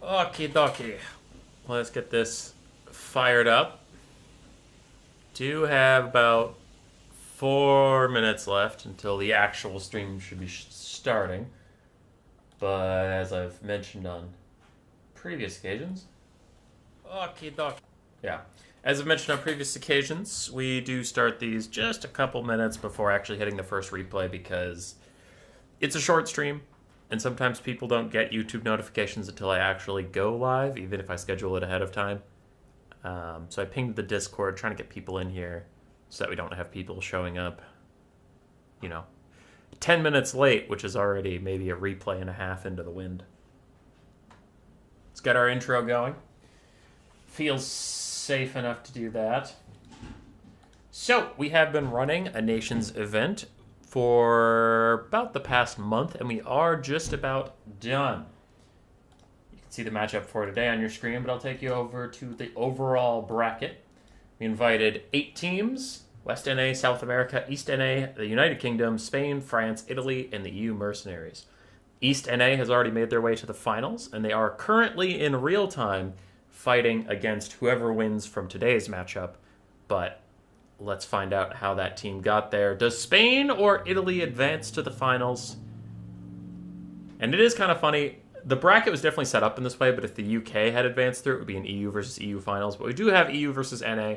Okie dokie. Let's get this fired up. Do have about 4 minutes left until the actual stream should be starting. But as I've mentioned on previous occasions, okie dokie. Yeah. As I've mentioned on previous occasions, we do start these just a couple minutes before actually hitting the first replay because it's a short stream, and sometimes people don't get YouTube notifications until I actually go live, even if I schedule it ahead of time. So I pinged the Discord trying to get people in here so that we don't have people showing up, 10 minutes late, which is already maybe a replay and a half into the wind. Let's get our intro going. Feels safe enough to do that. So, we have been running a Nations event for about the past month, and we are just about done. You can see the matchup for today on your screen, but I'll take you over to the overall bracket. We invited 8 teams: West NA, South America, East NA, the United Kingdom, Spain, France, Italy, and the EU Mercenaries. East NA has already made their way to the finals, and they are currently in real time fighting against whoever wins from today's matchup. But let's find out how that team got there. Does Spain or Italy advance to the finals? And it is kind of funny. The bracket was definitely set up in this way, but if the UK had advanced through, it would be an EU versus EU finals. But we do have EU versus NA.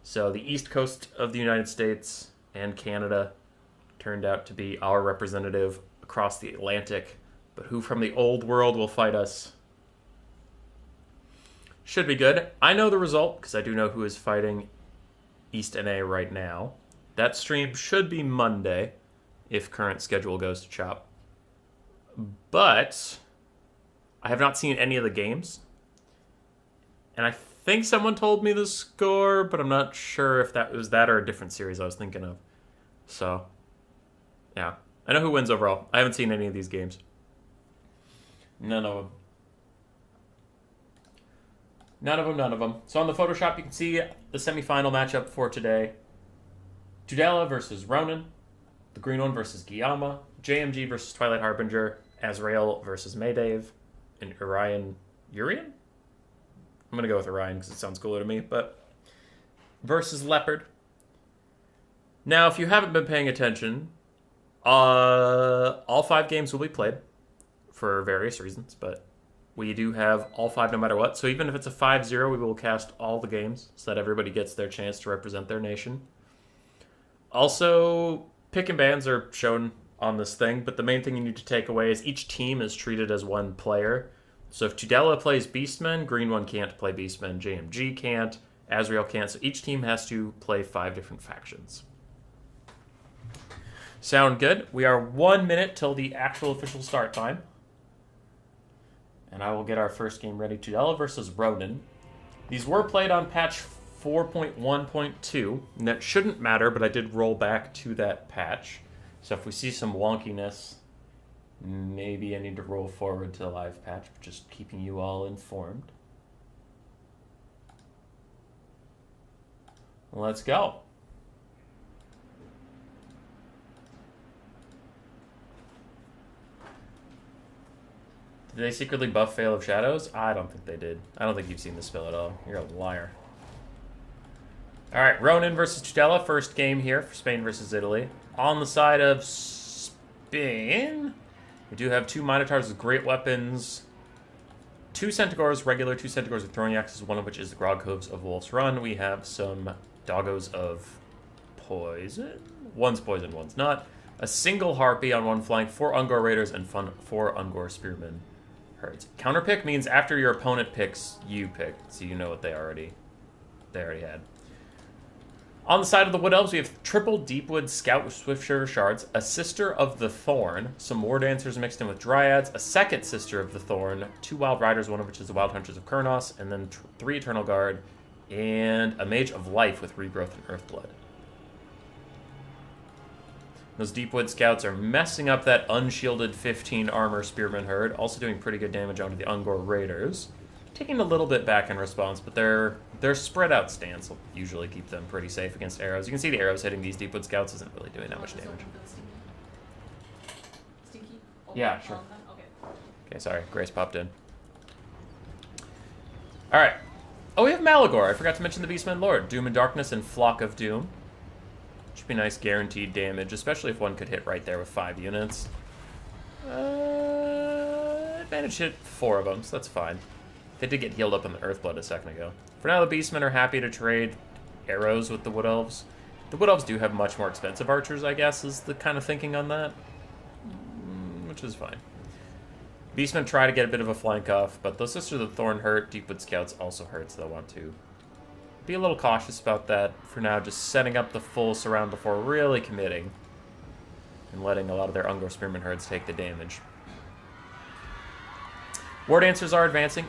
So the east coast of the United States and Canada turned out to be our representative across the Atlantic. But who from the old world will fight us? Should be good. I know the result because I do know who is fighting East NA right now. That stream should be Monday if current schedule goes to chop. But I have not seen any of the games. And I think someone told me the score, but I'm not sure if that was that or a different series I was thinking of. So, yeah. I know who wins overall. I haven't seen any of these games. None of them. None of them. So on the Photoshop, you can see the semifinal matchup for today. Tudela versus Ronin. The green one versus Guillaume. JMG versus Twilight Harbinger. Azrael versus Maydave. And Urian? I'm going to go with Orion because it sounds cooler to me. But versus Leopard. Now, if you haven't been paying attention, all 5 games will be played for various reasons, but we do have all 5 no matter what. So even if it's a 5-0, we will cast all the games so that everybody gets their chance to represent their nation. Also, pick and bans are shown on this thing, but the main thing you need to take away is each team is treated as one player. So if Tudela plays Beastmen, green one can't play Beastmen, JMG can't, Azrael can't, so each team has to play 5 different factions. Sound good? We are 1 minute till the actual official start time. And I will get our first game ready. Tudela versus Ronin. These were played on patch 4.1.2, and that shouldn't matter, but I did roll back to that patch. So if we see some wonkiness, maybe I need to roll forward to the live patch, but just keeping you all informed. Let's go. Did they secretly buff Veil of Shadows? I don't think they did. I don't think you've seen the spell at all. You're a liar. Alright, Ronin versus Tudela. First game here for Spain versus Italy. On the side of Spain, we do have 2 Minotaurs with great weapons, 2 Centaurs, regular 2 Centaurs with throwing axes, one of which is the Grog Hooves of Wolf's Run. We have some Doggos of Poison. One's poison, one's not. A single Harpy on one flank, 4 Ungor Raiders, and 4 Ungor Spearmen. Herds. Counterpick means after your opponent picks, you pick, so you know what they already had. On the side of the Wood Elves, we have triple Deepwood Scout with Swift Shards, a Sister of the Thorn, some War Dancers mixed in with Dryads, a second Sister of the Thorn, 2 Wild Riders, one of which is the Wild Hunters of Kurnos, and then 3 Eternal Guard, and a Mage of Life with Regrowth and Earthblood. Those Deepwood Scouts are messing up that unshielded 15 armor Spearman herd, also doing pretty good damage onto the Ungor Raiders. Taking a little bit back in response, but their spread out stance will usually keep them pretty safe against arrows. You can see the arrows hitting these Deepwood Scouts isn't really doing that much damage. Stinky? Yeah, sure. Okay. Okay, sorry. Grace popped in. Alright. Oh, we have Malagor. I forgot to mention the Beastman Lord. Doom and Darkness and Flock of Doom. Should be nice guaranteed damage, especially if one could hit right there with 5 units. Advantage hit 4 of them, so that's fine. They did get healed up in the Earthblood a second ago. For now, the Beastmen are happy to trade arrows with the Wood Elves. The Wood Elves do have much more expensive archers, I guess, is the kind of thinking on that. Which is fine. Beastmen try to get a bit of a flank off, but those Sisters of the Thorn hurt. Deepwood Scouts also hurt, so they'll want to be a little cautious about that. For now, just setting up the full surround before really committing. And letting a lot of their Ungor Spearman herds take the damage. War Dancers are advancing.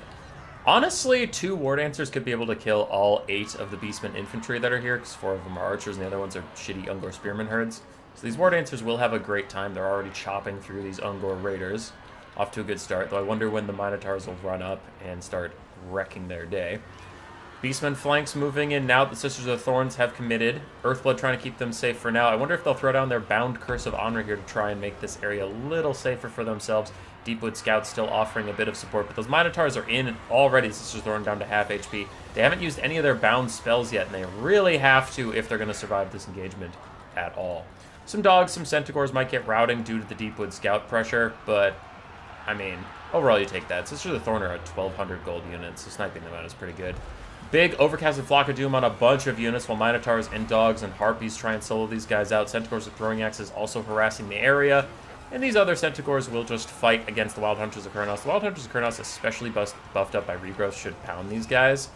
Honestly, 2 War Dancers could be able to kill all 8 of the Beastmen infantry that are here, because 4 of them are archers and the other ones are shitty Ungor Spearman herds. So these War Dancers will have a great time. They're already chopping through these Ungor Raiders. Off to a good start, though I wonder when the Minotaurs will run up and start wrecking their day. Beastmen flanks moving in now that the Sisters of the Thorns have committed. Earthblood trying to keep them safe for now. I wonder if they'll throw down their Bound Curse of Honor here to try and make this area a little safer for themselves. Deepwood Scouts still offering a bit of support, but those Minotaurs are in already. Sisters of the Thorn down to half HP. They haven't used any of their bound spells yet, and they really have to if they're going to survive this engagement at all. Some dogs, some Centaurs might get routing due to the Deepwood Scout pressure, but, I mean, overall you take that. Sisters of the Thorn are at 1,200 gold units, so sniping them out is pretty good. Big overcasted Flock of Doom on a bunch of units, while Minotaurs and Dogs and Harpies try and solo these guys out. Centaurs with throwing axes also harassing the area. And these other Centaurs will just fight against the Wild Hunters of Kurnos. The Wild Hunters of Kurnos, especially buffed up by regrowth, should pound these guys.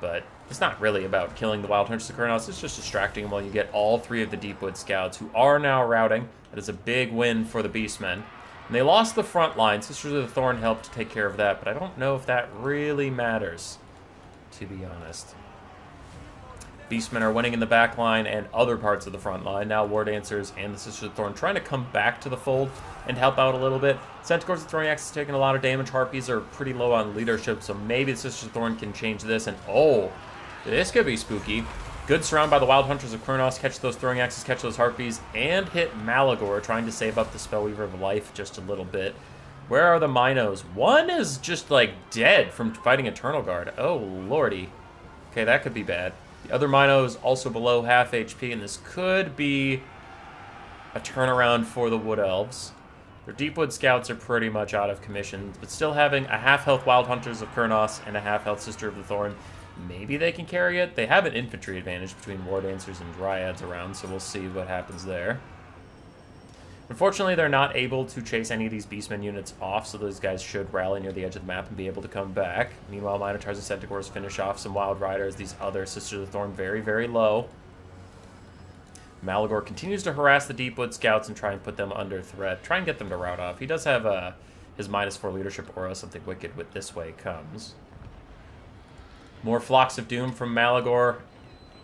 But it's not really about killing the Wild Hunters of Kurnos. It's just distracting them while you get all 3 of the Deepwood Scouts, who are now routing. That is a big win for the Beastmen. And they lost the front line. Sisters of the Thorn helped to take care of that, but I don't know if that really matters, to be honest. Beastmen are winning in the back line and other parts of the front line. Now War Dancers and the Sisters of the Thorn trying to come back to the fold and help out a little bit. Centaurs with throwing axes taking a lot of damage. Harpies are pretty low on leadership, so maybe the Sisters of the Thorn can change this. And oh, this could be spooky. Good surround by the Wild Hunters of Kurnos. Catch those throwing axes, catch those Harpies, and hit Malagor, trying to save up the Spellweaver of Life just a little bit. Where are the Minos? One is just, like, dead from fighting Eternal Guard. Oh, lordy. Okay, that could be bad. The other Mino is also below half HP, and this could be a turnaround for the Wood Elves. Their Deepwood Scouts are pretty much out of commission, but still having a half-health Wild Hunters of Kurnos and a half-health Sister of the Thorn. Maybe they can carry it. They have an infantry advantage between War Dancers and Dryads around, so we'll see what happens there. Unfortunately, they're not able to chase any of these Beastmen units off, so those guys should rally near the edge of the map and be able to come back. Meanwhile, Minotaurs and Centaurs finish off some Wild Riders. These other Sisters of the Thorn very, very low. Malagor continues to harass the Deepwood Scouts and try and put them under threat. Try and get them to rout off. He does have his -4 leadership aura, something wicked with this way comes. More Flocks of Doom from Malagor.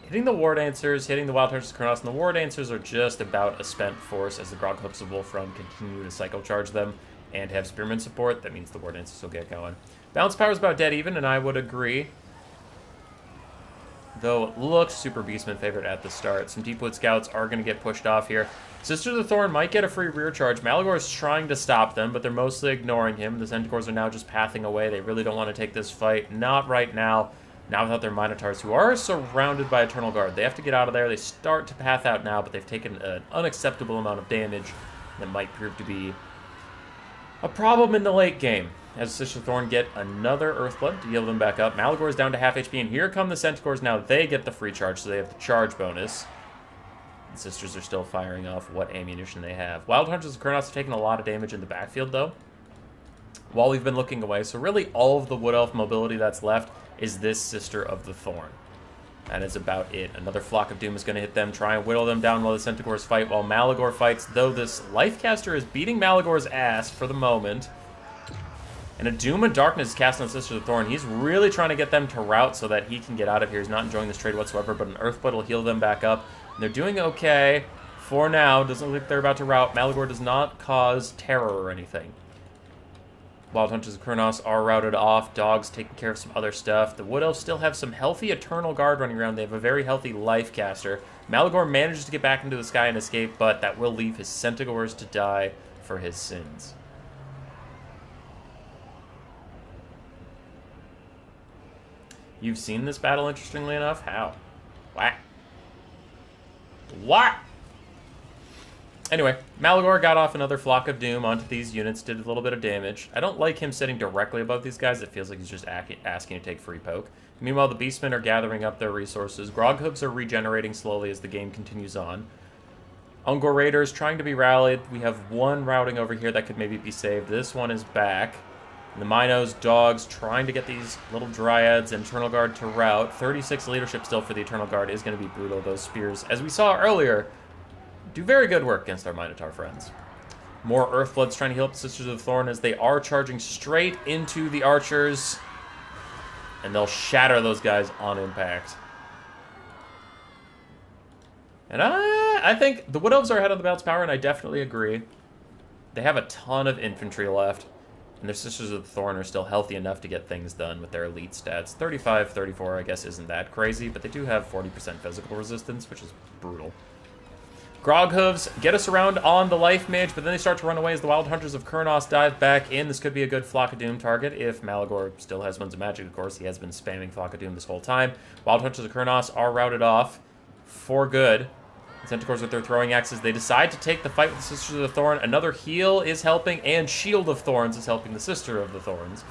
Hitting the War Dancers, hitting the Wild Hunters of Kurnos, and the War Dancers are just about a spent force as the Groghoops of Wolfrun continue to cycle charge them and have Spearman support. That means the War Dancers will get going. Balance Power is about dead even, and I would agree. Though it looks Super Beastman favored at the start. Some Deepwood Scouts are going to get pushed off here. Sisters of the Thorn might get a free rear charge. Malagor is trying to stop them, but they're mostly ignoring him. The Centaurs are now just pathing away. They really don't want to take this fight. Not right now. Now without their Minotaurs, who are surrounded by Eternal Guard. They have to get out of there. They start to path out now, but they've taken an unacceptable amount of damage that might prove to be a problem in the late game. As Sisters of Thorn get another Earthblood to heal them back up. Malagor is down to half HP, and here come the Centaurs. Now they get the free charge, so they have the charge bonus. The Sisters are still firing off what ammunition they have. Wild Hunters of Kurnos have taken a lot of damage in the backfield, though, while we've been looking away. So really all of the Wood Elf mobility that's left is this Sister of the Thorn. That is about it. Another Flock of Doom is going to hit them, try and whittle them down while the Centaurs fight, while Malagor fights, though this Lifecaster is beating Malagor's ass for the moment. And a Doom of Darkness is cast on Sister of the Thorn. He's really trying to get them to rout so that he can get out of here. He's not enjoying this trade whatsoever, but an Earthblood will heal them back up. And they're doing okay for now. Doesn't look like they're about to rout. Malagor does not cause terror or anything. Wild Hunters of Kurnos are routed off. Dogs taking care of some other stuff. The Wood Elves still have some healthy Eternal Guard running around. They have a very healthy Lifecaster. Malagor manages to get back into the sky and escape, but that will leave his Centaurs to die for his sins. You've seen this battle, interestingly enough? How? What? What? Anyway, Malagor got off another Flock of Doom onto these units, did a little bit of damage. I don't like him sitting directly above these guys. It feels like he's just asking to take free poke. Meanwhile, the Beastmen are gathering up their resources. Groghooves are regenerating slowly as the game continues on. Ungor Raiders trying to be rallied. We have one routing over here that could maybe be saved. This one is back. And the Minos Dogs trying to get these little Dryads and Eternal Guard to rout. 36 leadership still for the Eternal Guard is going to be brutal. Those spears, as we saw earlier, do very good work against our Minotaur friends. More Earthbloods trying to heal up the Sisters of the Thorn as they are charging straight into the archers. And they'll shatter those guys on impact. And I think the Wood Elves are ahead of the bounce power, and I definitely agree. They have a ton of infantry left. And their Sisters of the Thorn are still healthy enough to get things done with their elite stats. 35, 34, I guess, isn't that crazy, but they do have 40% physical resistance, which is brutal. Groghooves get us around on the Life Mage, but then they start to run away as the Wild Hunters of Kurnos dive back in. This could be a good Flock of Doom target if Malagor still has Winds of Magic, of course. He has been spamming Flock of Doom this whole time. Wild Hunters of Kurnos are routed off for good. Centaurs with their throwing axes, they decide to take the fight with the Sisters of the Thorn. Another heal is helping, and Shield of Thorns is helping the Sister of the Thorns.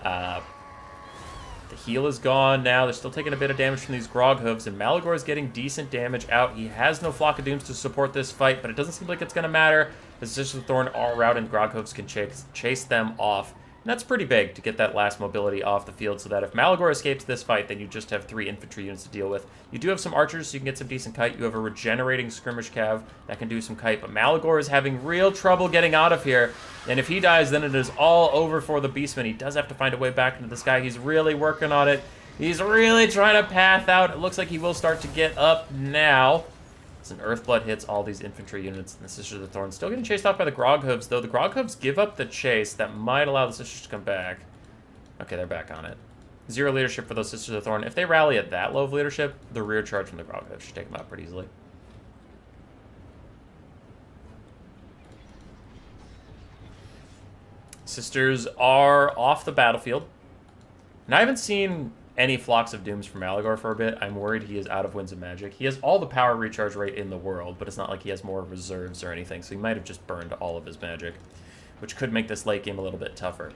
The heal is gone now. They're still taking a bit of damage from these Groghooves, and Malagor is getting decent damage out. He has no Flock of Dooms to support this fight, but it doesn't seem like it's going to matter. The Sisters of the Thorn are routed, and Groghooves can chase them off. And that's pretty big to get that last mobility off the field, so that if Malagor escapes this fight, then you just have 3 infantry units to deal with. You do have some archers, so you can get some decent kite. You have a regenerating skirmish cav that can do some kite, but Malagor is having real trouble getting out of here. And if he dies, then it is all over for the Beastman. He does have to find a way back into the sky. He's really working on it. He's really trying to path out. It looks like he will start to get up now. As an Earthblood hits all these infantry units, and the Sisters of the Thorn still getting chased off by the Groghooves, though the Groghooves give up the chase. That might allow the Sisters to come back. Okay, they're back on it. 0 leadership for those Sisters of the Thorn. If they rally at that low of leadership, the rear charge from the Groghooves should take them out pretty easily. Sisters are off the battlefield. And I haven't seen any Flocks of Dooms from Malagor for a bit. I'm worried he is out of Winds of Magic. He has all the power recharge rate in the world, but it's not like he has more reserves or anything, so he might have just burned all of his magic, which could make this late game a little bit tougher.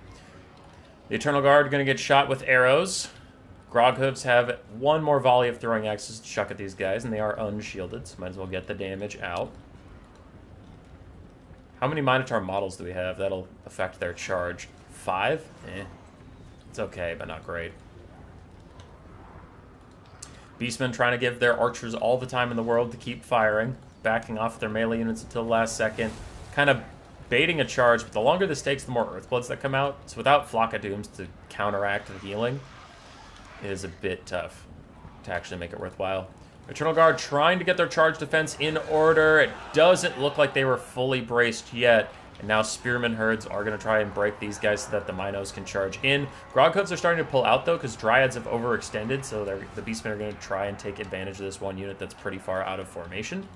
The Eternal Guard are going to get shot with arrows. Groghooves have one more volley of throwing axes to chuck at these guys, and they are unshielded, so might as well get the damage out. How many Minotaur models do we have? That'll affect their charge. 5? It's okay, but not great. Beastmen trying to give their archers all the time in the world to keep firing, backing off their melee units until the last second, kind of baiting a charge, but the longer this takes, the more Earthbloods that come out. So without Flock of Dooms to counteract the healing, it is a bit tough to actually make it worthwhile. Eternal Guard trying to get their charge defense in order. It doesn't look like they were fully braced yet. And now Spearman herds are going to try and break these guys so that the Minos can charge in. Groghooves are starting to pull out, though, because Dryads have overextended, so the Beastmen are going to try and take advantage of this one unit that's pretty far out of formation.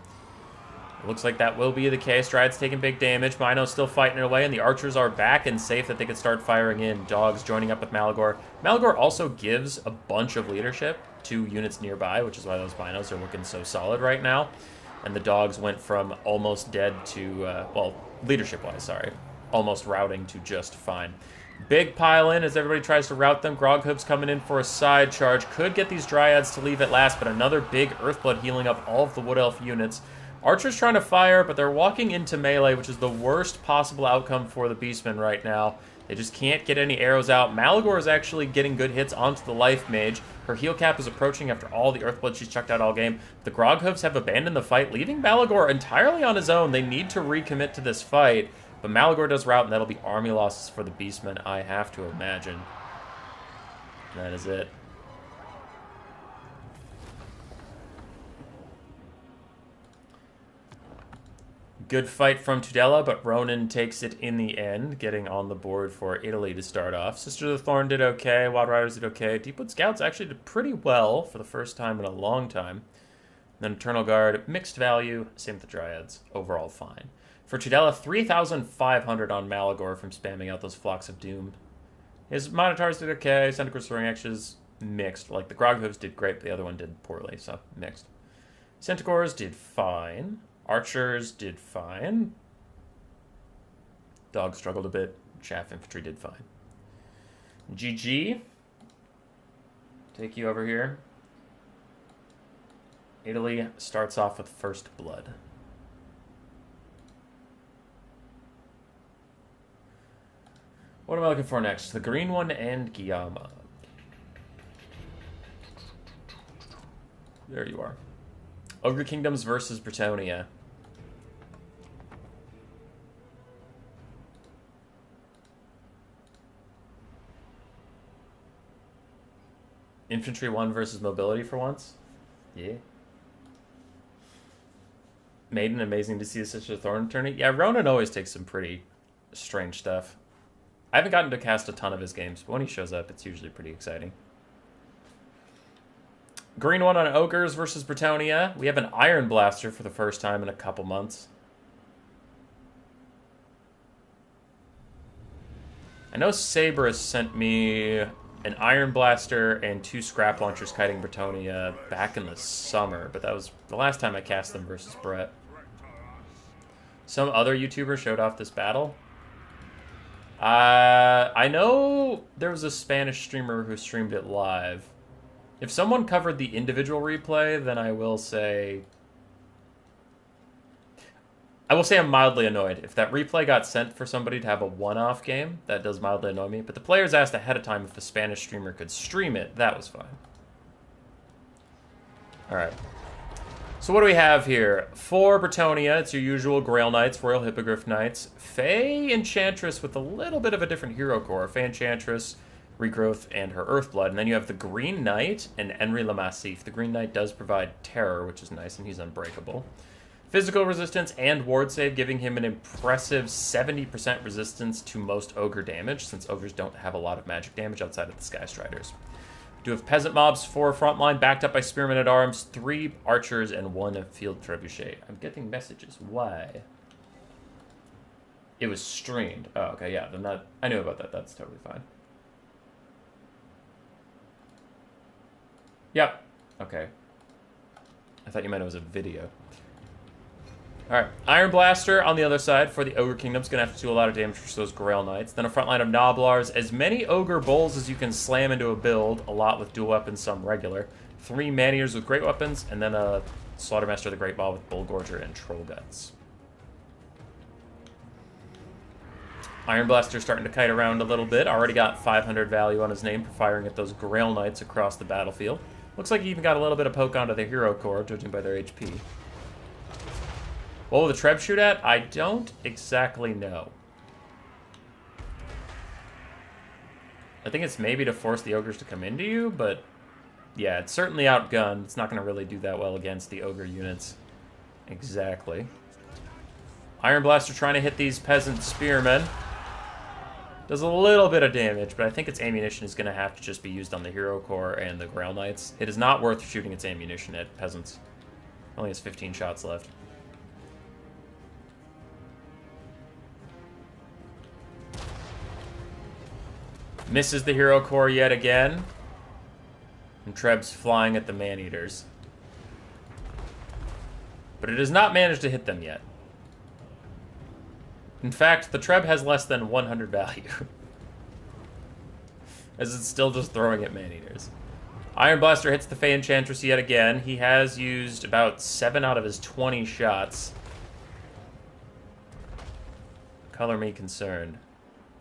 It looks like that will be the case. Dryads taking big damage. Minos still fighting it away, and the archers are back and safe that they can start firing in. Dogs joining up with Malagor. Malagor also gives a bunch of leadership to units nearby, which is why those Minos are looking so solid right now. And the dogs went from almost dead to, well, leadership-wise, sorry, almost routing to just fine. Big pile in as everybody tries to rout them. Groghooves coming in for a side charge. Could get these Dryads to leave at last, but another big Earthblood healing up all of the Wood Elf units. Archers trying to fire, but they're walking into melee, which is the worst possible outcome for the Beastmen right now. They just can't get any arrows out. Malagor is actually getting good hits onto the Life Mage. Her heal cap is approaching after all the Earthblood she's chucked out all game. The Groghooves have abandoned the fight, leaving Malagor entirely on his own. They need to recommit to this fight, but Malagor does rout, and that'll be army losses for the Beastmen, I have to imagine. That is it. Good fight from Tudela, but Ronan takes it in the end, getting on the board for Italy to start off. Sister of the Thorn did okay. Wild Riders did okay. Deepwood Scouts actually did pretty well for the first time in a long time. Then Eternal Guard, mixed value. Same with the Dryads. Overall fine. For Tudela, 3,500 on Malagor from spamming out those Flocks of Doom. His Minotaurs did okay. Centaur's throwing axes mixed. Like, the Groghooves did great, but the other one did poorly, so mixed. Centaurs did fine. Archers did fine. Dogs struggled a bit. Chaff infantry did fine. GG. Take you over here. Italy starts off with first blood. What am I looking for next? The green one and Guillaume. There you are. Ogre Kingdoms versus Bretonnia. Infantry 1 versus mobility for once? Yeah. Maiden, amazing to see such a Thorn tourney. Yeah, Ronan always takes some pretty strange stuff. I haven't gotten to cast a ton of his games, but when he shows up, it's usually pretty exciting. Green one on Ogres versus Bretonnia. We have an Iron Blaster for the first time in a couple months. I know Sabrus sent me an Iron Blaster and 2 Scrap Launchers kiting Bretonnia back in the summer, but that was the last time I cast them versus Brett. Some other YouTuber showed off this battle. I know there was a Spanish streamer who streamed it live. If someone covered the individual replay, then I will say I'm mildly annoyed. If that replay got sent for somebody to have a one-off game, that does mildly annoy me. But the players asked ahead of time if the Spanish streamer could stream it. That was fine. All right. So what do we have here? For Bretonnia, it's your usual Grail Knights, Royal Hippogriff Knights, Fey Enchantress with a little bit of a different hero core. Fey Enchantress, Regrowth, and her Earthblood. And then you have the Green Knight and Henry Le Massif. The Green Knight does provide terror, which is nice, and he's unbreakable. Physical resistance and ward save, giving him an impressive 70% resistance to most ogre damage, since ogres don't have a lot of magic damage outside of the Sky Striders. Do have peasant mobs, 4 frontline, backed up by spearmen at arms, 3 archers, and 1 field trebuchet. I'm getting messages. Why? It was streamed. Oh, okay, yeah. Then that, I knew about that. That's totally fine. Yep. Okay. I thought you meant it was a video. Alright, Iron Blaster on the other side for the Ogre Kingdom's going to have to do a lot of damage for those Grail Knights. Then a front line of Noblars, as many Ogre Bulls as you can slam into a build, a lot with dual weapons, some regular. 3 Man-Eaters with great weapons, and then a Slaughtermaster of the Great Ball with Bull Gorger and Troll Guts. Iron Blaster starting to kite around a little bit. Already got 500 value on his name for firing at those Grail Knights across the battlefield. Looks like he even got a little bit of poke onto the hero core, judging by their HP. What will the Treb shoot at? I don't exactly know. I think it's maybe to force the ogres to come into you, but yeah, it's certainly outgunned. It's not going to really do that well against the ogre units. Exactly. Iron Blaster trying to hit these peasant spearmen. Does a little bit of damage, but I think its ammunition is going to have to just be used on the hero core and the Grail Knights. It is not worth shooting its ammunition at peasants. Only has 15 shots left. Misses the hero core yet again. And Treb's flying at the Man-Eaters. But it has not managed to hit them yet. In fact, the Treb has less than 100 value. As it's still just throwing at Man-Eaters. Iron Blaster hits the Fey Enchantress yet again. He has used about 7 out of his 20 shots. Color me concerned.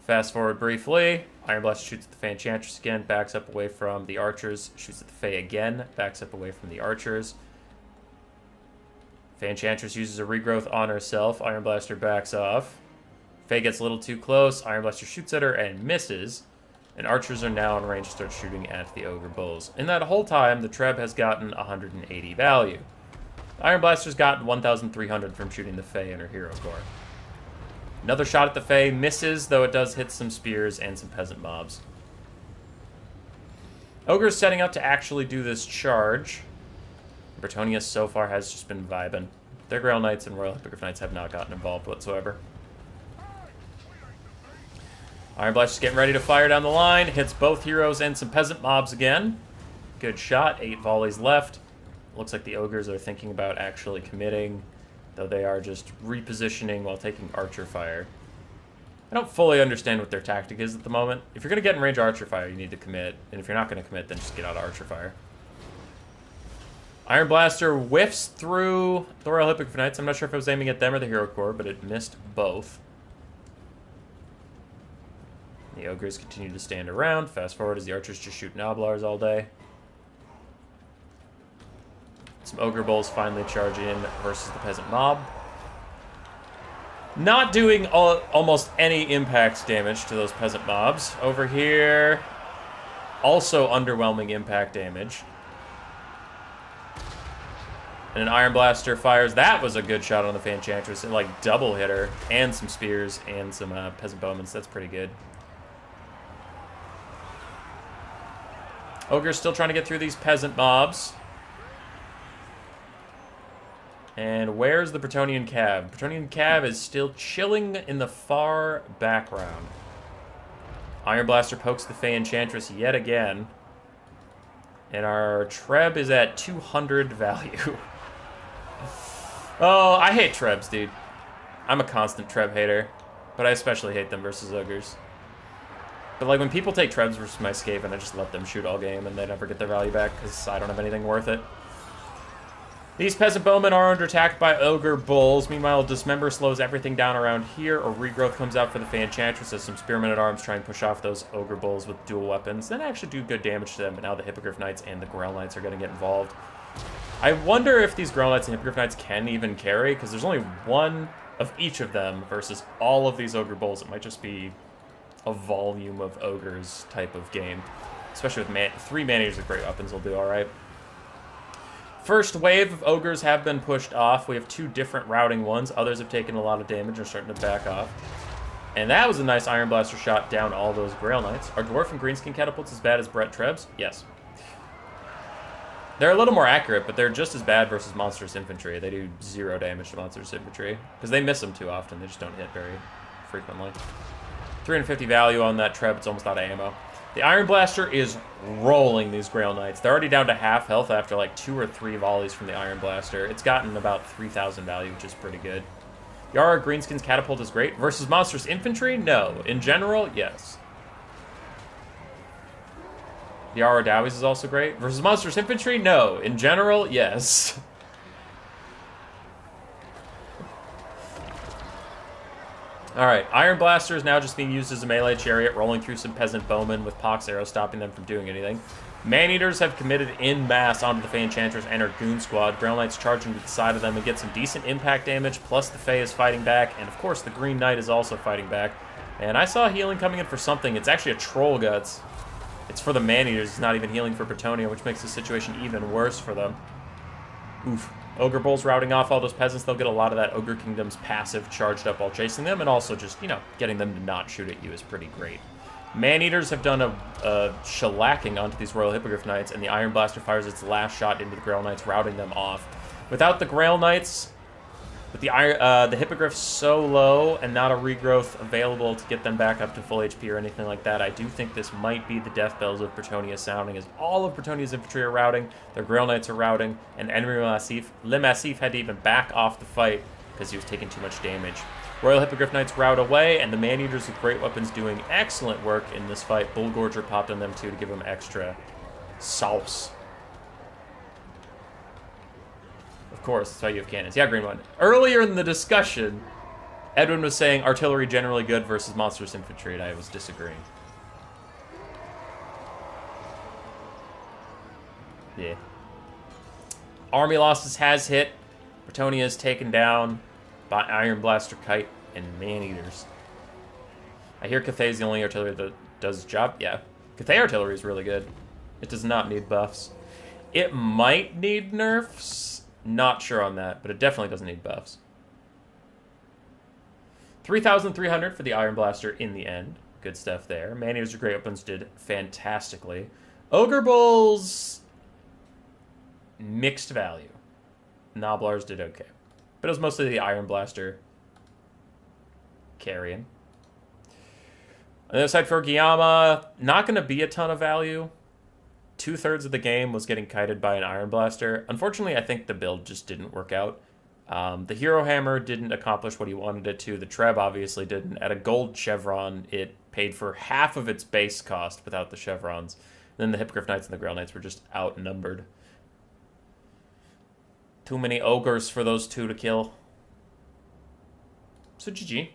Fast forward briefly. Iron Blaster shoots at the Fey Enchantress again, backs up away from the archers, shoots at the Fey again, backs up away from the archers. Fey Enchantress uses a regrowth on herself. Iron Blaster backs off. Fey gets a little too close. Iron Blaster shoots at her and misses. And archers are now in range to start shooting at the Ogre Bulls. In that whole time, the Treb has gotten 180 value. Iron Blaster's gotten 1,300 from shooting the Fey and her hero core. Another shot at the Fey, misses, though it does hit some spears and some peasant mobs. Ogre's setting up to actually do this charge. Bretonnia so far has just been vibing. Their Grail Knights and Royal Hippogriff Knights have not gotten involved whatsoever. Iron Blaster's getting ready to fire down the line. Hits both heroes and some peasant mobs again. Good shot. 8 volleys left. Looks like the ogres are thinking about actually committing, though they are just repositioning while taking archer fire. I don't fully understand what their tactic is at the moment. If you're going to get in range archer fire, you need to commit. And if you're not going to commit, then just get out of archer fire. Iron Blaster whiffs through the Royal Hippogriff Knights. I'm not sure if I was aiming at them or the Hero Corps, but it missed both. The ogres continue to stand around. Fast forward as the archers just shoot Noblars all day. Some ogre bulls finally charge in versus the peasant mob. Not doing almost any impact damage to those peasant mobs. Over here, also underwhelming impact damage. And an Iron Blaster fires. That was a good shot on the Fanchantress. And like double hitter. And some spears and some peasant bowmen. That's pretty good. Ogre's still trying to get through these peasant mobs. And where's the Bretonnian Cab? Bretonnian Cab is still chilling in the far background. Iron Blaster pokes the Fey Enchantress yet again. And our Treb is at 200 value. Oh, I hate Trebs, dude. I'm a constant Treb hater. But I especially hate them versus Ogres. But like when people take Trebs versus my Skaven, I just let them shoot all game and they never get their value back because I don't have anything worth it. These peasant bowmen are under attack by ogre bulls. Meanwhile, Dismember slows everything down around here, or Regrowth comes out for the Fanchantress as some Spearmen at Arms try and push off those ogre bulls with dual weapons. Then actually do good damage to them, but now the Hippogriff Knights and the Grail Knights are going to get involved. I wonder if these Grail Knights and Hippogriff Knights can even carry, because there's only one of each of them versus all of these ogre bulls. It might just be a volume of ogres type of game, especially with 3 man-eaters with great weapons will do all right. First wave of ogres have been pushed off. We have 2 different routing ones. Others have taken a lot of damage and are starting to back off. And that was a nice Iron Blaster shot down all those Grail Knights. Are Dwarf and Greenskin catapults as bad as Brett Trebs? Yes. They're a little more accurate, but they're just as bad versus Monstrous Infantry. They do 0 damage to Monstrous Infantry because they miss them too often. They just don't hit very frequently. 350 value on that Treb. It's almost out of ammo. The Iron Blaster is rolling these Grail Knights. They're already down to half health after like 2 or 3 volleys from the Iron Blaster. It's gotten about 3,000 value, which is pretty good. Yara Greenskin's catapult is great. Versus Monstrous Infantry? No. In general, yes. Yara Dowies is also great. Versus Monstrous Infantry? No. In general, yes. Alright, Iron Blaster is now just being used as a melee chariot, rolling through some peasant bowmen with Pox arrows stopping them from doing anything. Man-Eaters have committed en masse onto the Fey Enchantress and her Goon Squad. Grail Knights charging to the side of them and get some decent impact damage, plus the Fey is fighting back, and of course the Green Knight is also fighting back. And I saw healing coming in for something. It's actually a Troll Guts. It's for the Man-Eaters. It's not even healing for Bretonnia, which makes the situation even worse for them. Oof. Ogre Bulls routing off all those peasants. They'll get a lot of that Ogre Kingdom's passive charged up while chasing them, and also just, you know, getting them to not shoot at you is pretty great. Man-Eaters have done a shellacking onto these Royal Hippogriff Knights, and the Iron Blaster fires its last shot into the Grail Knights, routing them off. Without the Grail Knights, with the Hippogriff so low and not a regrowth available to get them back up to full HP or anything like that, I do think this might be the death bells of Bretonnia sounding, as all of Bretonnia's infantry are routing, their Grail Knights are routing, and Henry Le Massif had to even back off the fight because he was taking too much damage. Royal Hippogriff Knights rout away, and the Man-Eaters with great weapons doing excellent work in this fight. Bullgorger popped on them too to give them extra sauce. Of course, that's why you have cannons. Yeah, green one. Earlier in the discussion, Edwin was saying artillery generally good versus monstrous infantry, and I was disagreeing. Yeah. Army losses has hit. Bretonnia is taken down by Iron Blaster Kite and Man-Eaters. I hear Cathay's the only artillery that does the job. Yeah. Cathay artillery is really good. It does not need buffs. It might need nerfs. Not sure on that, but it definitely doesn't need buffs. 3,300 for the Iron Blaster in the end. Good stuff there. Man-Eaters or Great Weapons did fantastically. Ogre Bulls, mixed value. Noblars did okay. But it was mostly the Iron Blaster carrying. On the other side for Guillama, not going to be a ton of value. 2/3 of the game was getting kited by an Iron Blaster. Unfortunately, I think the build just didn't work out. The Hero Hammer didn't accomplish what he wanted it to. The Treb obviously didn't. At a gold chevron, it paid for half of its base cost without the chevrons. And then the Hippogriff Knights and the Grail Knights were just outnumbered. Too many ogres for those two to kill. So GG.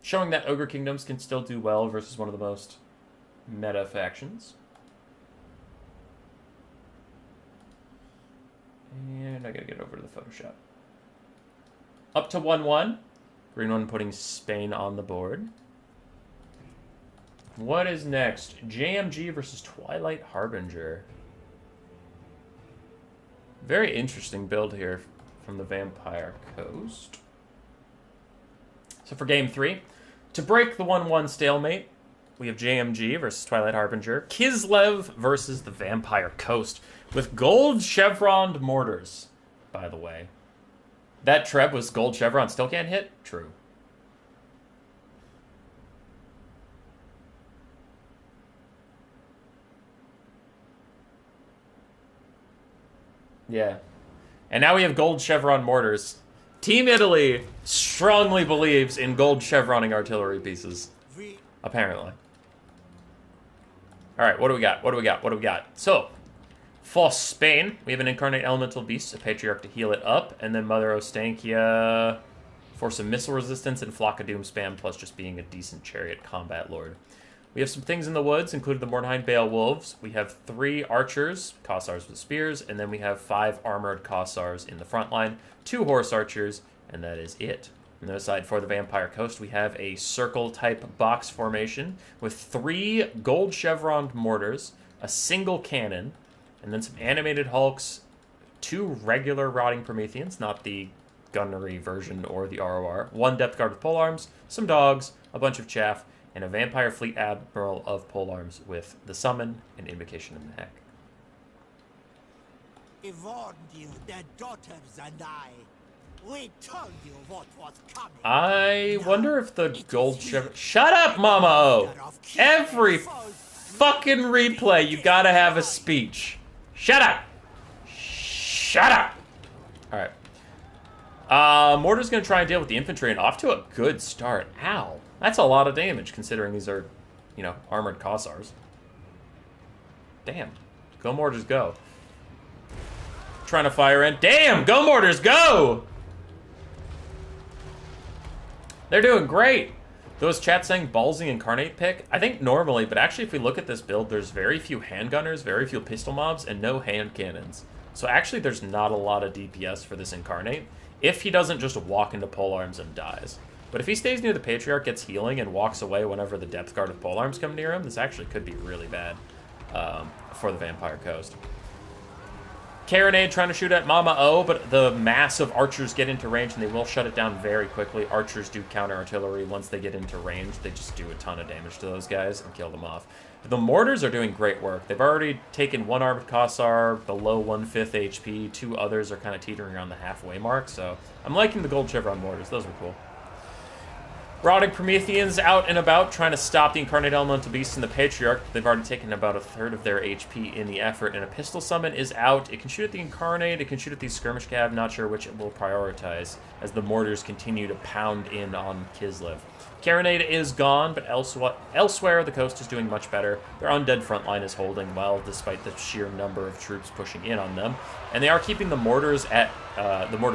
Showing that Ogre Kingdoms can still do well versus one of the most meta factions. And I gotta get over to the Photoshop. Up to 1-1. Green one putting Spain on the board. What is next? JMG versus Twilight Harbinger. Very interesting build here from the Vampire Coast. So for game 3, to break the 1-1 stalemate, we have JMG versus Twilight Harbinger. Kislev versus the Vampire Coast with gold chevroned mortars, by the way. That Treb was gold chevron, still can't hit? True. Yeah. And now we have gold chevron mortars. Team Italy strongly believes in gold chevroning artillery pieces. Apparently. Alright, what do we got? What do we got? What do we got? So, for Spain, we have an Incarnate Elemental Beast, a Patriarch to heal it up, and then Mother Ostankia for some missile resistance and Flock of Doom spam, plus just being a decent Chariot Combat Lord. We have some things in the woods, including the Mordheim Bale Wolves. We have 3 archers, Kossars with spears, and then we have 5 armored Kossars in the front line, 2 horse archers, and that is it. On the other side, for the Vampire Coast, we have a circle-type box formation with 3 gold chevroned mortars, a single cannon, and then some animated hulks, 2 regular rotting Prometheans, not the gunnery version or the ROR, 1 depth guard with polearms, some dogs, a bunch of chaff, and a Vampire Fleet Admiral of polearms with the summon and invocation in the heck. We warned you, their daughters and I. We told you what was coming. I wonder if the gold chevron... Shut up, Mama O! Every fucking replay, you gotta have a speech. Shut up! Shut up! Alright. Mortar's gonna try and deal with the infantry, and off to a good start. Ow. That's a lot of damage, considering these are, you know, armored Kossars. Damn. Go Mortars, go. Trying to fire in. Damn! Go Mortars, go! They're doing great. Those chats saying ballsy incarnate pick. I think normally, but actually if we look at this build, there's very few handgunners, very few pistol mobs, and no hand cannons. So actually there's not a lot of DPS for this incarnate, if he doesn't just walk into polearms and dies. But if he stays near the Patriarch, gets healing, and walks away whenever the depth guard of polearms come near him, this actually could be really bad for the Vampire Coast. Carronade trying to shoot at Mama O, but the mass of archers get into range, and they will shut it down very quickly. Archers do counter artillery. Once they get into range, they just do a ton of damage to those guys and kill them off. But the mortars are doing great work. They've already taken 1 armored Kossar below 1/5 HP. 2 others are kind of teetering around the halfway mark, so I'm liking the gold chevron mortars. Those were cool. Rotting Prometheans out and about, trying to stop the Incarnate Elemental Beast and the Patriarch. They've already taken about 1/3 of their HP in the effort, and a pistol summon is out. It can shoot at the Incarnate, it can shoot at the Skirmish Cab, not sure which it will prioritize, as the mortars continue to pound in on Kislev. Carronade is gone, but elsewhere the coast is doing much better. Their undead front line is holding well, despite the sheer number of troops pushing in on them. And they are keeping the mortars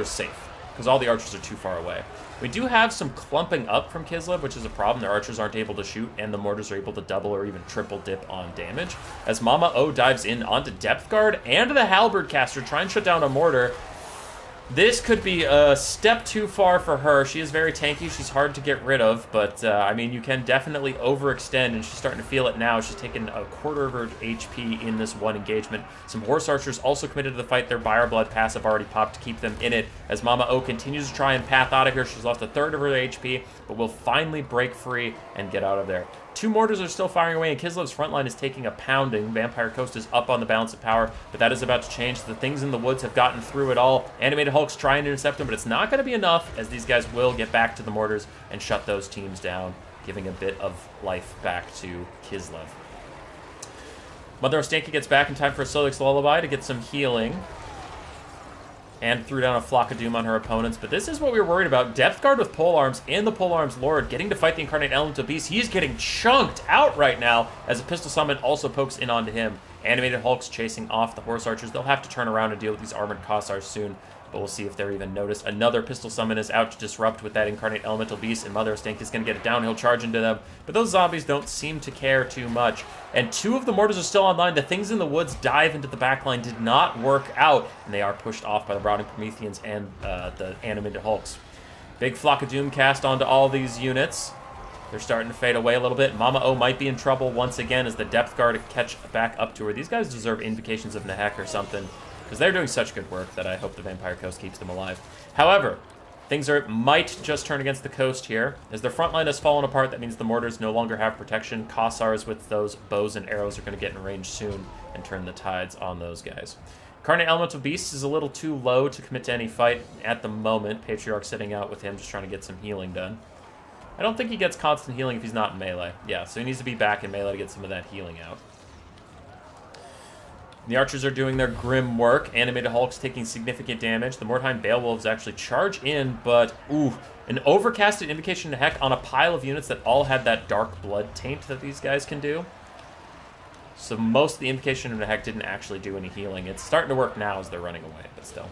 safe, because all the archers are too far away. We do have some clumping up from Kislev, which is a problem. Their archers aren't able to shoot, and the mortars are able to double or even triple dip on damage. As Mama O dives in onto Depth Guard and the Halberd Caster, try and shut down a mortar. This could be a step too far for her. She is very tanky. She's hard to get rid of, but, I mean, you can definitely overextend, and she's starting to feel it now. She's taken 1/4 of her HP in this one engagement. Some Horse Archers also committed to the fight. Their Buyer Blood passive already popped to keep them in it. As Mama O continues to try and path out of here, she's lost 1/3 of her HP, but will finally break free and get out of there. 2 mortars are still firing away, and Kislev's front line is taking a pounding. Vampire Coast is up on the balance of power, but that is about to change. The things in the woods have gotten through it all. Animated Hulk's trying to intercept them, but it's not going to be enough, as these guys will get back to the mortars and shut those teams down, giving a bit of life back to Kislev. Mother of Stanky gets back in time for a Solic's Lullaby to get some healing. And threw down a Flock of Doom on her opponents. But this is what we were worried about. Depth Guard with Polearms and the Polearms Lord getting to fight the Incarnate Elemental Beast. He's getting chunked out right now as a Pistol Summon also pokes in onto him. Animated Hulk's chasing off the Horse Archers. They'll have to turn around and deal with these Armored Cossars soon. But we'll see if they're even noticed. Another Pistol Summon is out to disrupt with that Incarnate Elemental Beast, and Mother of Stank is going to get a downhill charge into them. But those zombies don't seem to care too much. And 2 of the mortars are still online. The Things in the Woods dive into the backline did not work out, and they are pushed off by the Rotting Prometheans and the Animated Hulks. Big Flock of Doom cast onto all these units. They're starting to fade away a little bit. Mama O might be in trouble once again as the Depth Guard catch back up to her. These guys deserve Invocations of Nehek or something, because they're doing such good work that I hope the Vampire Coast keeps them alive. However, things might just turn against the Coast here. As their front line has fallen apart, that means the mortars no longer have protection. Kossars with those bows and arrows are going to get in range soon and turn the tides on those guys. Incarnate Elemental Beast is a little too low to commit to any fight at the moment. Patriarch sitting out with him, just trying to get some healing done. I don't think he gets constant healing if he's not in melee. Yeah, so he needs to be back in melee to get some of that healing out. The archers are doing their grim work. Animated Hulk's taking significant damage. The Mordheim Beowulfs actually charge in, but ooh, an overcasted Invocation to Heck on a pile of units that all had that dark blood taint that these guys can do. So most of the Invocation to Heck didn't actually do any healing. It's starting to work now as they're running away, but still.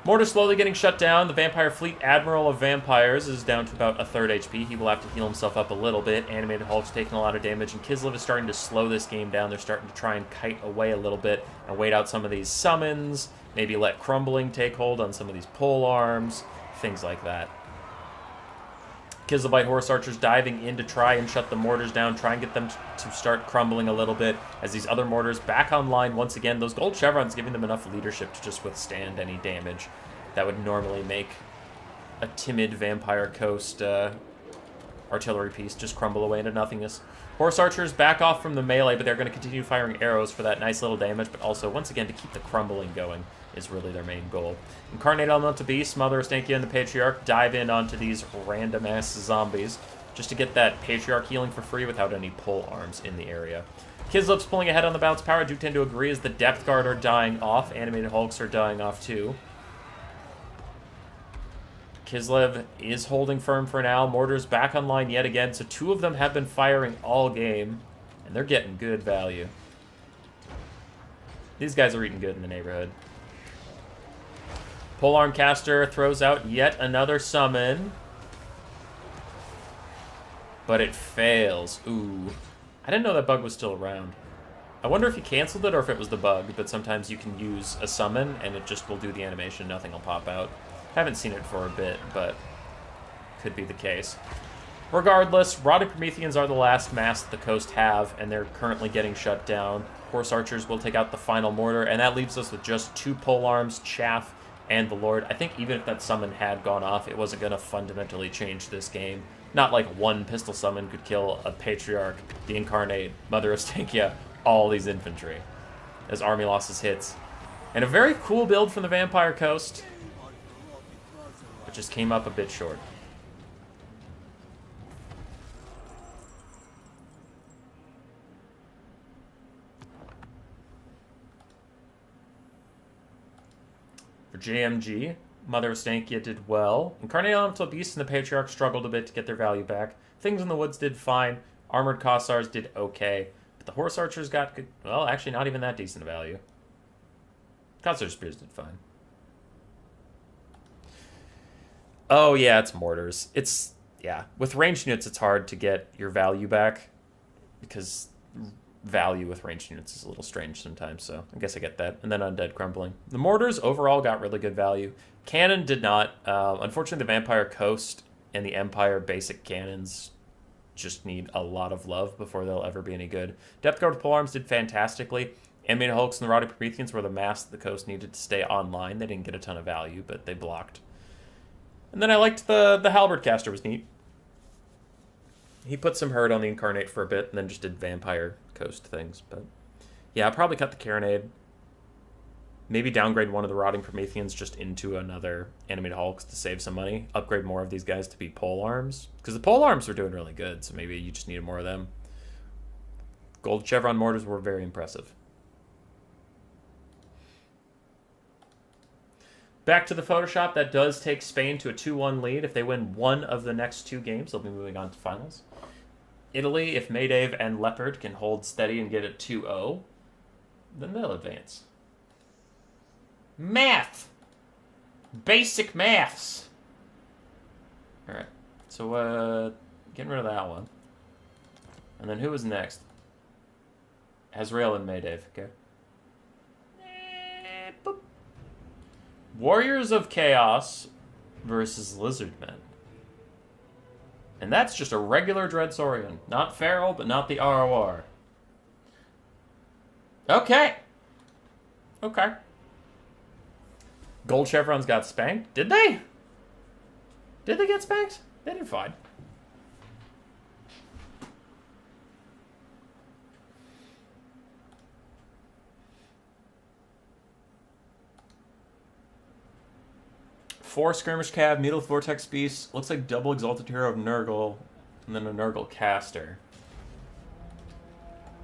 Mortar slowly getting shut down. The Vampire Fleet Admiral of Vampires is down to about a third HP. He will have to heal himself up a little bit. Animated Hulk's taking a lot of damage, and Kislev is starting to slow this game down. They're starting to try and kite away a little bit and wait out some of these summons, maybe let Crumbling take hold on some of these pole arms, things like that. Kislevite Horse Archers diving in to try and shut the mortars down, try and get them to start crumbling a little bit as these other mortars back online once again. Those gold chevrons giving them enough leadership to just withstand any damage that would normally make a timid Vampire Coast artillery piece just crumble away into nothingness. Horse Archers back off from the melee, but they're going to continue firing arrows for that nice little damage, but also, once again, to keep the crumbling going is really their main goal. Incarnate Elemental Beast, Mother of Stankia, and the Patriarch dive in onto these random-ass zombies just to get that Patriarch healing for free without any pole arms in the area. Kislev's pulling ahead on the bounce power. I do tend to agree as the Depth Guard are dying off. Animated Hulks are dying off too. Kislev is holding firm for now. Mortar's back online yet again, so 2 of them have been firing all game, and they're getting good value. These guys are eating good in the neighborhood. Polearm Caster throws out yet another summon, but it fails. Ooh. I didn't know that bug was still around. I wonder if he canceled it or if it was the bug, but sometimes you can use a summon and it just will do the animation, nothing will pop out. Haven't seen it for a bit, but could be the case. Regardless, Rotting Prometheans are the last mass that the Coast have, and they're currently getting shut down. Horse Archers will take out the final mortar, and that leaves us with just 2 polearms, Chaff, and the Lord. I think even if that summon had gone off, it wasn't going to fundamentally change this game. Not like one pistol summon could kill a Patriarch, the Incarnate, Mother of Stankia, all these infantry, as army losses hits. And a very cool build from the Vampire Coast, but just came up a bit short. For JMG, Mother of Stankia did well. Incarnate Elemental Beast and the Patriarch struggled a bit to get their value back. Things in the Woods did fine. Armored Kossars did okay. But the Horse Archers got good. Well, actually, not even that decent a value. Kossar Spears did fine. Oh, yeah, it's mortars. Yeah. With ranged units, it's hard to get your value back because value with ranged units is a little strange sometimes, so I guess I get that. And then Undead Crumbling. The mortars overall got really good value. Cannon did not. Unfortunately, the Vampire Coast and the Empire basic cannons just need a lot of love before they'll ever be any good. Depth Guard with polearms did fantastically. Animated Hulks and the Rotting Prometheans were the mass that the Coast needed to stay online. They didn't get a ton of value, but they blocked. And then I liked the Halberd Caster was neat. He put some hurt on the Incarnate for a bit and then just did Vampire Coast things. But yeah, I'll probably cut the Carronade. Maybe downgrade one of the Rotting Prometheans just into another Animated Hulks to save some money. Upgrade more of these guys to be polearms. Because the polearms were doing really good, so maybe you just needed more of them. Gold chevron mortars were very impressive. Back to the Photoshop. That does take Spain to a 2-1 lead. If they win one of the next 2 games, they'll be moving on to finals. Italy, if Mayday and Leopard can hold steady and get it 2-0, then they'll advance. Math! Basic maths! Alright, so getting rid of that one. And then who was next? Azrael and Mayday, okay. Boop. Warriors of Chaos versus Lizardmen. And that's just a regular Dreadsaurian. Not Feral, but not the ROR. Okay. Okay. Gold Chevrons got spanked. Did they? Did they get spanked? They did fine. Four Skirmish Cav, Mutal Vortex Beast, looks like double Exalted Hero of Nurgle, and then a Nurgle Caster.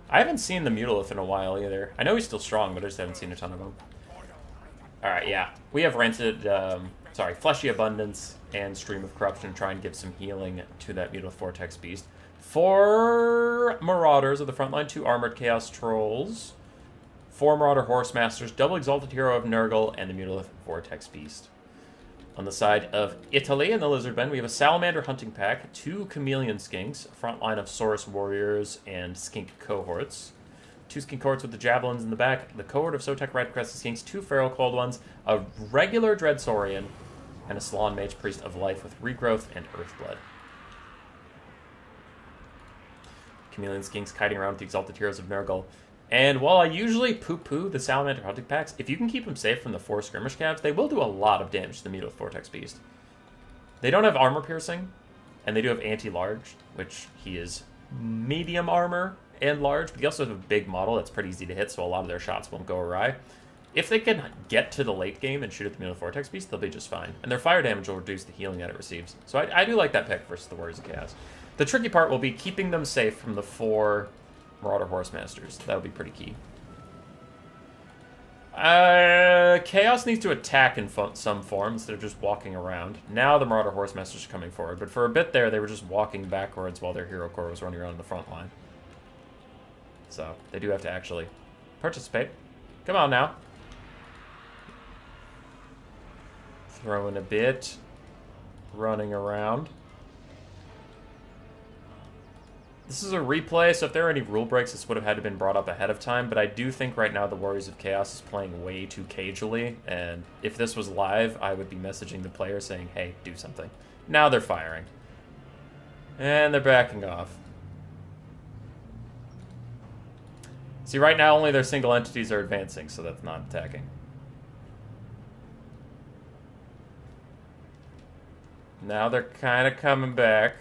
I haven't seen the Mutalith in a while either. I know he's still strong, but I just haven't seen a ton of him. Alright, yeah. We have rented, Fleshy Abundance and Stream of Corruption to try and give some healing to that Mutal Vortex Beast. 4 Marauders of the front line, 2 Armored Chaos Trolls, 4 Marauder Horse Masters, double Exalted Hero of Nurgle, and the Mutalith Vortex Beast. On the side of Italy and the Lizardmen, we have a Salamander Hunting Pack, 2 Chameleon Skinks, a front line of Saurus Warriors and Skink Cohorts. 2 Skink Cohorts with the Javelins in the back, the cohort of Sotek Red-Crested Skinks, 2 Feral Cold Ones, a regular Dreadsaurian, and a Salon Mage Priest of Life with Regrowth and Earthblood. Chameleon Skinks kiting around with the Exalted Heroes of Nurgle. And while I usually poo-poo the Salamander Hunting Packs, if you can keep them safe from the 4 Skirmish Cabs, they will do a lot of damage to the Mutal Vortex Beast. They don't have armor piercing, and they do have anti-large, which he is medium armor and large, but they also have a big model that's pretty easy to hit, so a lot of their shots won't go awry. If they can get to the late game and shoot at the Mutal Vortex Beast, they'll be just fine. And their fire damage will reduce the healing that it receives. So I do like that pick versus the Warriors of Chaos. The tricky part will be keeping them safe from the 4 Marauder Horse Masters. That would be pretty key. Chaos needs to attack in some form instead of just walking around. Now the Marauder Horse Masters are coming forward, but for a bit there, they were just walking backwards while their Hero Core was running around in the front line. So, they do have to actually participate. Come on now. Throwing a bit. Running around. This is a replay, so if there are any rule breaks, this would have had to been brought up ahead of time, but I do think right now the Warriors of Chaos is playing way too cagely, and if this was live, I would be messaging the player saying, hey, do something. Now they're firing. And they're backing off. See, right now only their single entities are advancing, so that's not attacking. Now they're kind of coming back.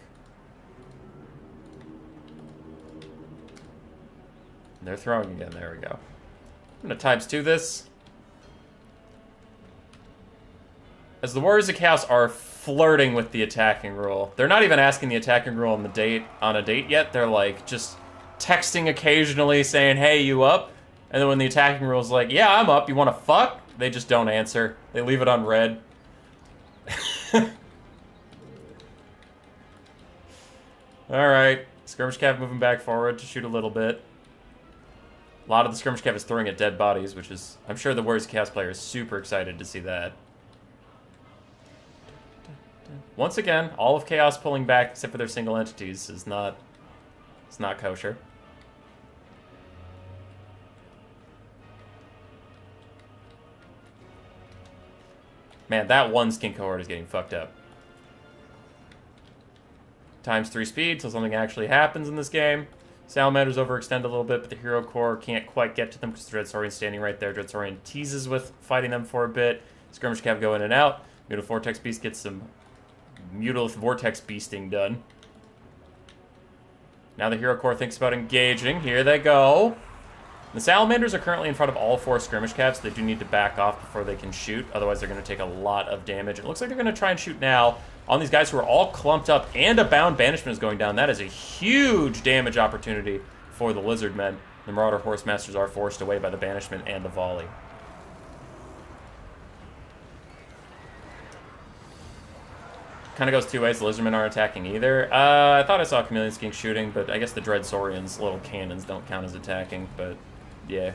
They're throwing again. There we go. I'm going to ×2 this. As the Warriors of Chaos are flirting with the attacking rule. They're not even asking the attacking rule on a date yet. They're like just texting occasionally saying, hey, you up? And then when the attacking rule is like, yeah, I'm up. You want to fuck? They just don't answer. They leave it on red. Alright. Skirmish Cav moving back forward to shoot a little bit. A lot of the Skirmish Cav is throwing at dead bodies, which is... I'm sure the Warriors of Chaos player is super excited to see that. Once again, all of Chaos pulling back except for their single entities is not... It's not kosher. Man, that one Skink Cohort is getting fucked up. ×3 speed till something actually happens in this game. Salamander's overextend a little bit, but the Hero Core can't quite get to them because the Dreadsaurian's standing right there. Dreadsaurian teases with fighting them for a bit. Skirmish Cav go in and out. Mutal Vortex Beast gets some Mutal Vortex Beasting done. Now the Hero Core thinks about engaging. Here they go. The Salamanders are currently in front of all 4 Skirmish Cavs, so they do need to back off before they can shoot. Otherwise, they're going to take a lot of damage. It looks like they're going to try and shoot now on these guys who are all clumped up, and a Bound Banishment is going down. That is a huge damage opportunity for the Lizardmen. The Marauder Horsemasters are forced away by the banishment and the volley. Kind of goes two ways. The Lizardmen aren't attacking either. I thought I saw Chameleon Skink shooting, but I guess the Dread Saurian's little cannons don't count as attacking, but yeah.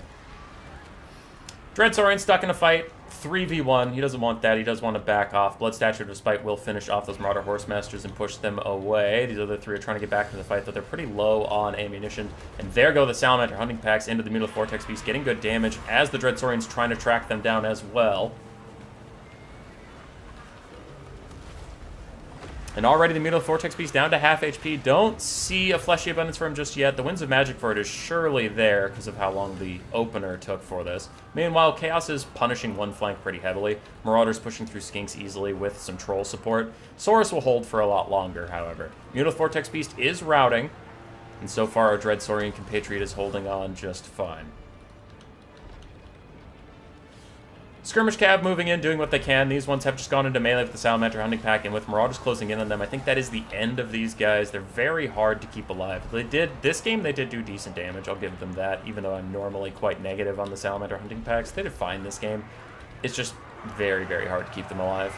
Dread Saurian stuck in a fight. 3v1. He doesn't want that. He does want to back off. Blood Statue of Despite will finish off those Marauder Horsemasters and push them away. These other three are trying to get back into the fight, though they're pretty low on ammunition. And there go the Salamander Hunting Packs into the Mutilith Vortex Beast, getting good damage as the Dread Saurian's trying to track them down as well. And already the Mutilith Vortex Beast down to half HP. Don't see a Fleshy Abundance for him just yet. The Winds of Magic for it is surely there because of how long the opener took for this. Meanwhile, Chaos is punishing one flank pretty heavily. Marauder's pushing through Skinks easily with some Troll support. Saurus will hold for a lot longer, however. Mutilith Vortex Beast is routing, and so far our Dread Saurian compatriot is holding on just fine. Skirmish Cav moving in, doing what they can. These ones have just gone into melee with the Salamander Hunting Pack, and with Marauders closing in on them, I think that is the end of these guys. They're very hard to keep alive. This game, they did do decent damage. I'll give them that, even though I'm normally quite negative on the Salamander Hunting Packs. They did fine this game. It's just very, very hard to keep them alive.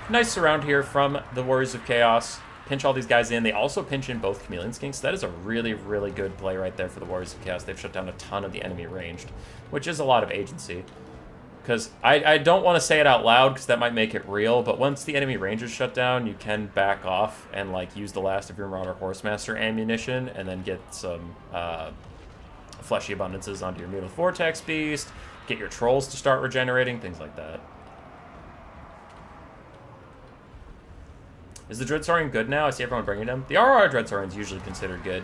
Nice surround here from the Warriors of Chaos. Pinch all these guys in. They also pinch in both Chameleon Skinks. That is a really, really good play right there for the Warriors of Chaos. They've shut down a ton of the enemy ranged, which is a lot of agency. Because I don't want to say it out loud because that might make it real, but once the enemy ranges shut down, you can back off and like use the last of your Marauder Horsemaster ammunition and then get some Fleshy Abundances onto your Mutilith Vortex Beast, get your Trolls to start regenerating, things like that. Is the Dread Saurian good now? I see everyone bringing him. The RR Dread Saurian is usually considered good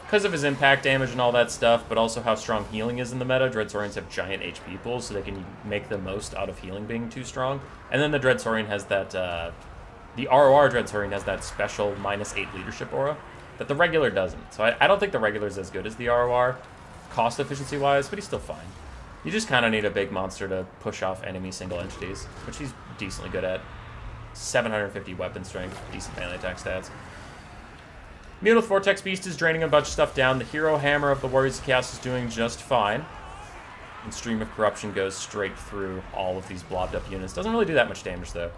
because of his impact damage and all that stuff, but also how strong healing is in the meta. Dread Saurians have giant HP pools, so they can make the most out of healing being too strong. And then the Dread Saurian has that, the ROR Dread Saurian has that special -8 leadership aura that the regular doesn't. So I don't think the regular is as good as the ROR, cost efficiency-wise, but he's still fine. You just kind of need a big monster to push off enemy single entities, which he's decently good at. 750 weapon strength, decent melee attack stats. Mutilith Vortex Beast is draining a bunch of stuff down. The Hero Hammer of the Warriors of Chaos is doing just fine. And Stream of Corruption goes straight through all of these blobbed up units. Doesn't really do that much damage, though.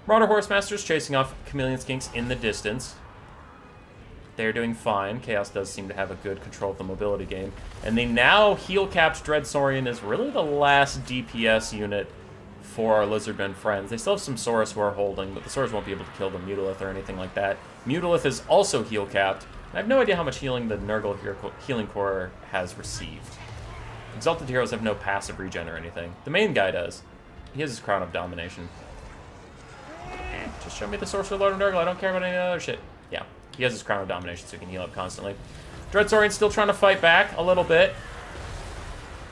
Marauder Horsemasters chasing off Chameleon Skinks in the distance. They're doing fine. Chaos does seem to have a good control of the mobility game. And the now heal-capped Dread Saurian is really the last DPS unit for our Lizardmen friends. They still have some Saurus who are holding, but the Saurus won't be able to kill the Mutilith or anything like that. Mutilith is also heal-capped. I have no idea how much healing the Nurgle Healing Core has received. Exalted Heroes have no passive regen or anything. The main guy does. He has his Crown of Domination. Just show me the Sorcerer Lord of Nurgle. I don't care about any other shit. Yeah, he has his Crown of Domination, so he can heal up constantly. Dread Saurian's still trying to fight back a little bit.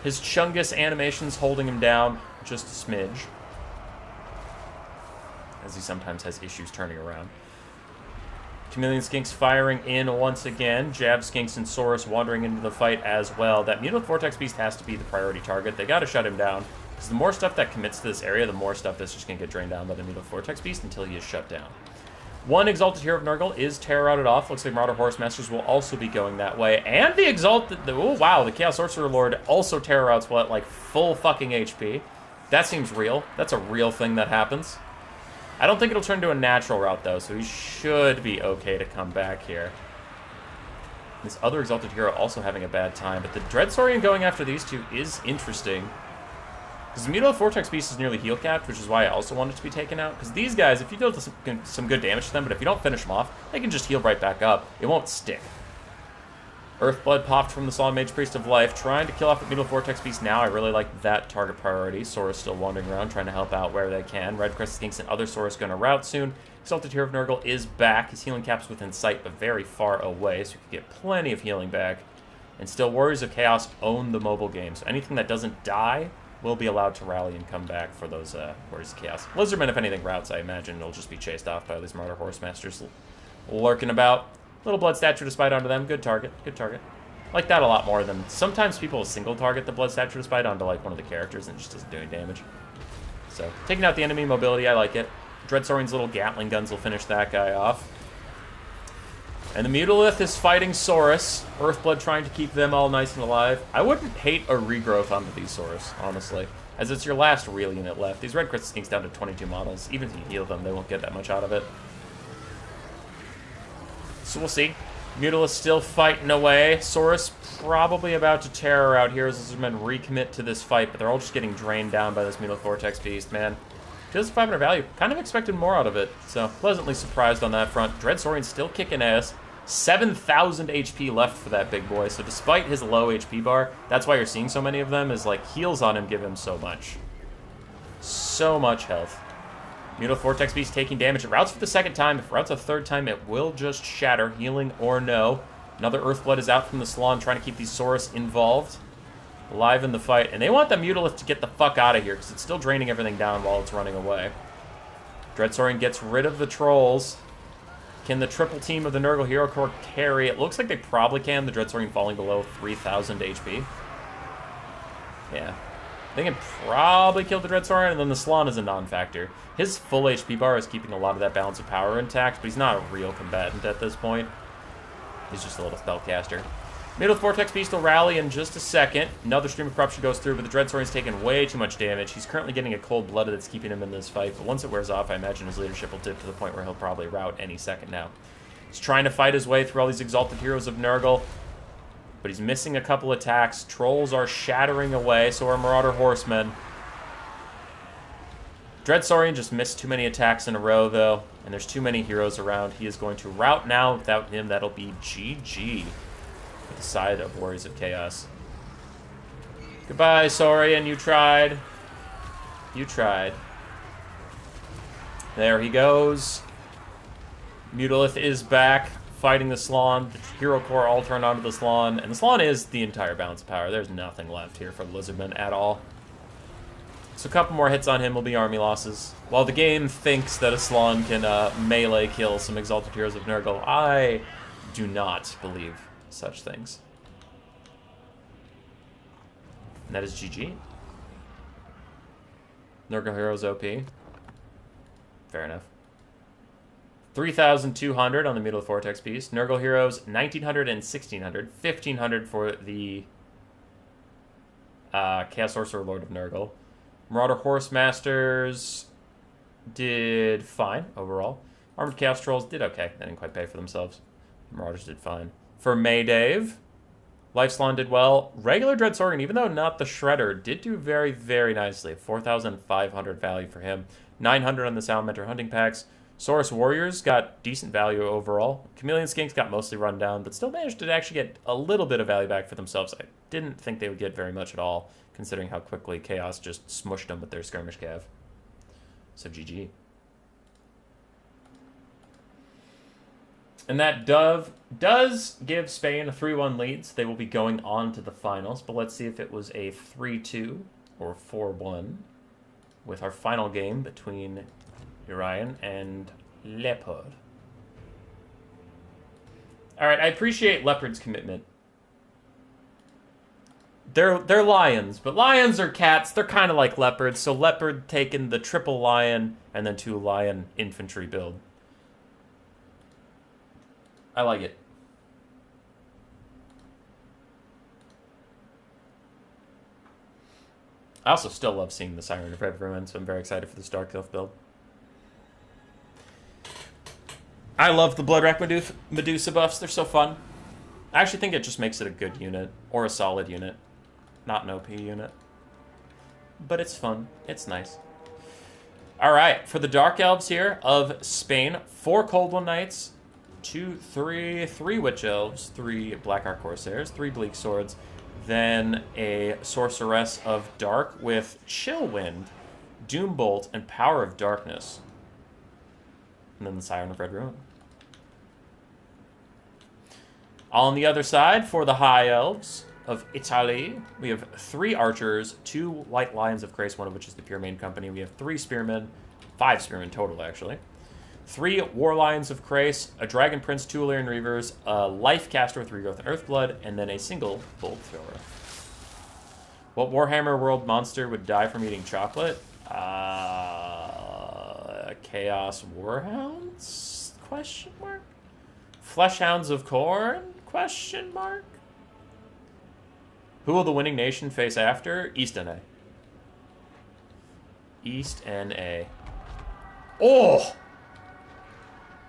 His Chungus animation's holding him down just a smidge, as he sometimes has issues turning around. Chameleon Skinks firing in once again. Jab Skinks and Saurus wandering into the fight as well. That Mutilith Vortex Beast has to be the priority target. They got to shut him down, because the more stuff that commits to this area, the more stuff that's just going to get drained down by the Mutilith Vortex Beast until he is shut down. One Exalted Hero of Nurgle is terror-outed off. Looks like Marauder Horsemasters will also be going that way. And the Exalted... Oh, wow. The Chaos Sorcerer Lord also terror-outs while at, like, full fucking HP. That seems real. That's a real thing that happens. I don't think it'll turn to a natural route, though, so he should be okay to come back here. This other Exalted Hero also having a bad time, but the Dread Saurian going after these two is interesting. Because the Mutilith Vortex Beast is nearly heal-capped, which is why I also want it to be taken out. Because these guys, if you deal some good damage to them, but if you don't finish them off, they can just heal right back up. It won't stick. Earthblood popped from the Solid Mage Priest of Life, trying to kill off the Mutilith Vortex Beast now. I really like that target priority. Saurus still wandering around, trying to help out where they can. Red Crested Skinks and other Saurus going to rout soon. Exalted Hero of Nurgle is back. His healing cap's within sight, but very far away, so we can get plenty of healing back. And still, Warriors of Chaos own the mobile game, so anything that doesn't die will be allowed to rally and come back for those Warriors of Chaos. Lizardmen, if anything, routes, I imagine it'll just be chased off by all these Marauder Horsemasters lurking about. Little Blood Statue to Spite onto them. Good target. Good target. I like that a lot more than... Sometimes people single target the Blood Statue to Spite onto like one of the characters and it just isn't doing damage. So, taking out the enemy mobility, I like it. Dread Saurian's little Gatling guns will finish that guy off. And the Mutalith is fighting Saurus. Earthblood trying to keep them all nice and alive. I wouldn't hate a regrowth onto these Saurus, honestly. As it's your last real unit left. These Red Crit sneaks down to 22 models. Even if you heal them, they won't get that much out of it. So we'll see. Mutalith still fighting away. Saurus probably about to tear her out here as the men recommit to this fight, but they're all just getting drained down by this Mutalith Vortex Beast, man. 2,500 value. Kind of expected more out of it, so pleasantly surprised on that front. Dreadsaurian still kicking ass. 7,000 HP left for that big boy, so despite his low HP bar, that's why you're seeing so many of them, is like heals on him give him so much. So much health. Mutalith Vortex Beast taking damage. It routes for the second time. If it routes a third time, it will just shatter, healing or no. Another Earthblood is out from the Salon, trying to keep these Saurus involved. Alive in the fight. And they want the Mutalith to get the fuck out of here, because it's still draining everything down while it's running away. Dreadsaurian gets rid of the Trolls. Can the triple team of the Nurgle Hero Corps carry? It looks like they probably can. The Dreadsaurian falling below 3,000 HP. Yeah. They can probably kill the Dreadsaurian, and then the Salon is a non-factor. His full HP bar is keeping a lot of that balance of power intact, but he's not a real combatant at this point. He's just a little spellcaster. Mutalith Vortex Beast will rally in just a second. Another Stream of Corruption goes through, but the Dreadsaurian's taking way too much damage. He's currently getting a cold-blooded that's keeping him in this fight, but once it wears off, I imagine his leadership will dip to the point where he'll probably rout any second now. He's trying to fight his way through all these Exalted Heroes of Nurgle, but he's missing a couple attacks. Trolls are shattering away, so are Marauder Horsemen. Dreadsaurian just missed too many attacks in a row, though, and there's too many heroes around. He is going to rout now. Without him, that'll be GG. With the side of Warriors of Chaos. Goodbye, Saurian. You tried. You tried. There he goes. Mutalith is back, fighting the Salon. The Hero Corps all turned onto the Salon, and the Salon is the entire balance of power. There's nothing left here for Lizardman at all. So a couple more hits on him will be army losses. While the game thinks that a Salon can melee kill some Exalted Heroes of Nurgle, I do not believe such things. And that is GG. Nurgle Heroes OP. Fair enough. 3,200 on the Mutalith Vortex piece. Nurgle Heroes, 1,900 and 1,600. 1,500 for the Chaos Sorcerer Lord of Nurgle. Marauder Horse Masters did fine overall. Armored Chaos Trolls did okay. They didn't quite pay for themselves. Marauders did fine. For Maydave, Lifesalon did well. Regular Dreadsaurian, even though not the Shredder, did do very, very nicely. 4,500 value for him. 900 on the Salamander Hunting Packs. Saurus Warriors got decent value overall. Chameleon Skinks got mostly run down, but still managed to actually get a little bit of value back for themselves. I didn't think they would get very much at all, considering how quickly Chaos just smushed them with their Skirmish Cav. So GG. And that dove does give Spain a 3-1 lead, so they will be going on to the finals. But let's see if it was a 3-2 or 4-1 with our final game between Urian and Leopard. Alright, I appreciate Leopard's commitment. They're lions, but lions are cats. They're kind of like leopards, so Leopard taking the triple lion and then 2 lion infantry build. I like it. I also still love seeing the Siren of Red Ruin, so I'm very excited for this Dark Elf build. I love the Bloodwrack Medusa buffs. They're so fun. I actually think it just makes it a good unit, or a solid unit. Not an OP unit. But it's fun. It's nice. Alright, for the Dark Elves here of Spain, 4 Cold One Knights, 3 Witch Elves, 3 Black Ark Corsairs, 3 Bleak Swords, then a Sorceress of Dark with Chill Wind, Doombolt, and Power of Darkness. And then the Siren of Red Ruin. On the other side, for the High Elves of Italy, we have 3 Archers, 2 White Lions of Grace, one of which is the Pure Main Company. We have 3 Spearmen, 5 Spearmen total, actually. 3 War Lions of Crace, a Dragon Prince, 2 Illyrian Reavers, a Life Caster with Regrowth and Earthblood, and then a single Bolt Thrower. What Warhammer World monster would die from eating chocolate? Chaos Warhounds? Question mark? Fleshhounds of Corn? Question mark? Who will the winning nation face after? East NA. East NA. Oh!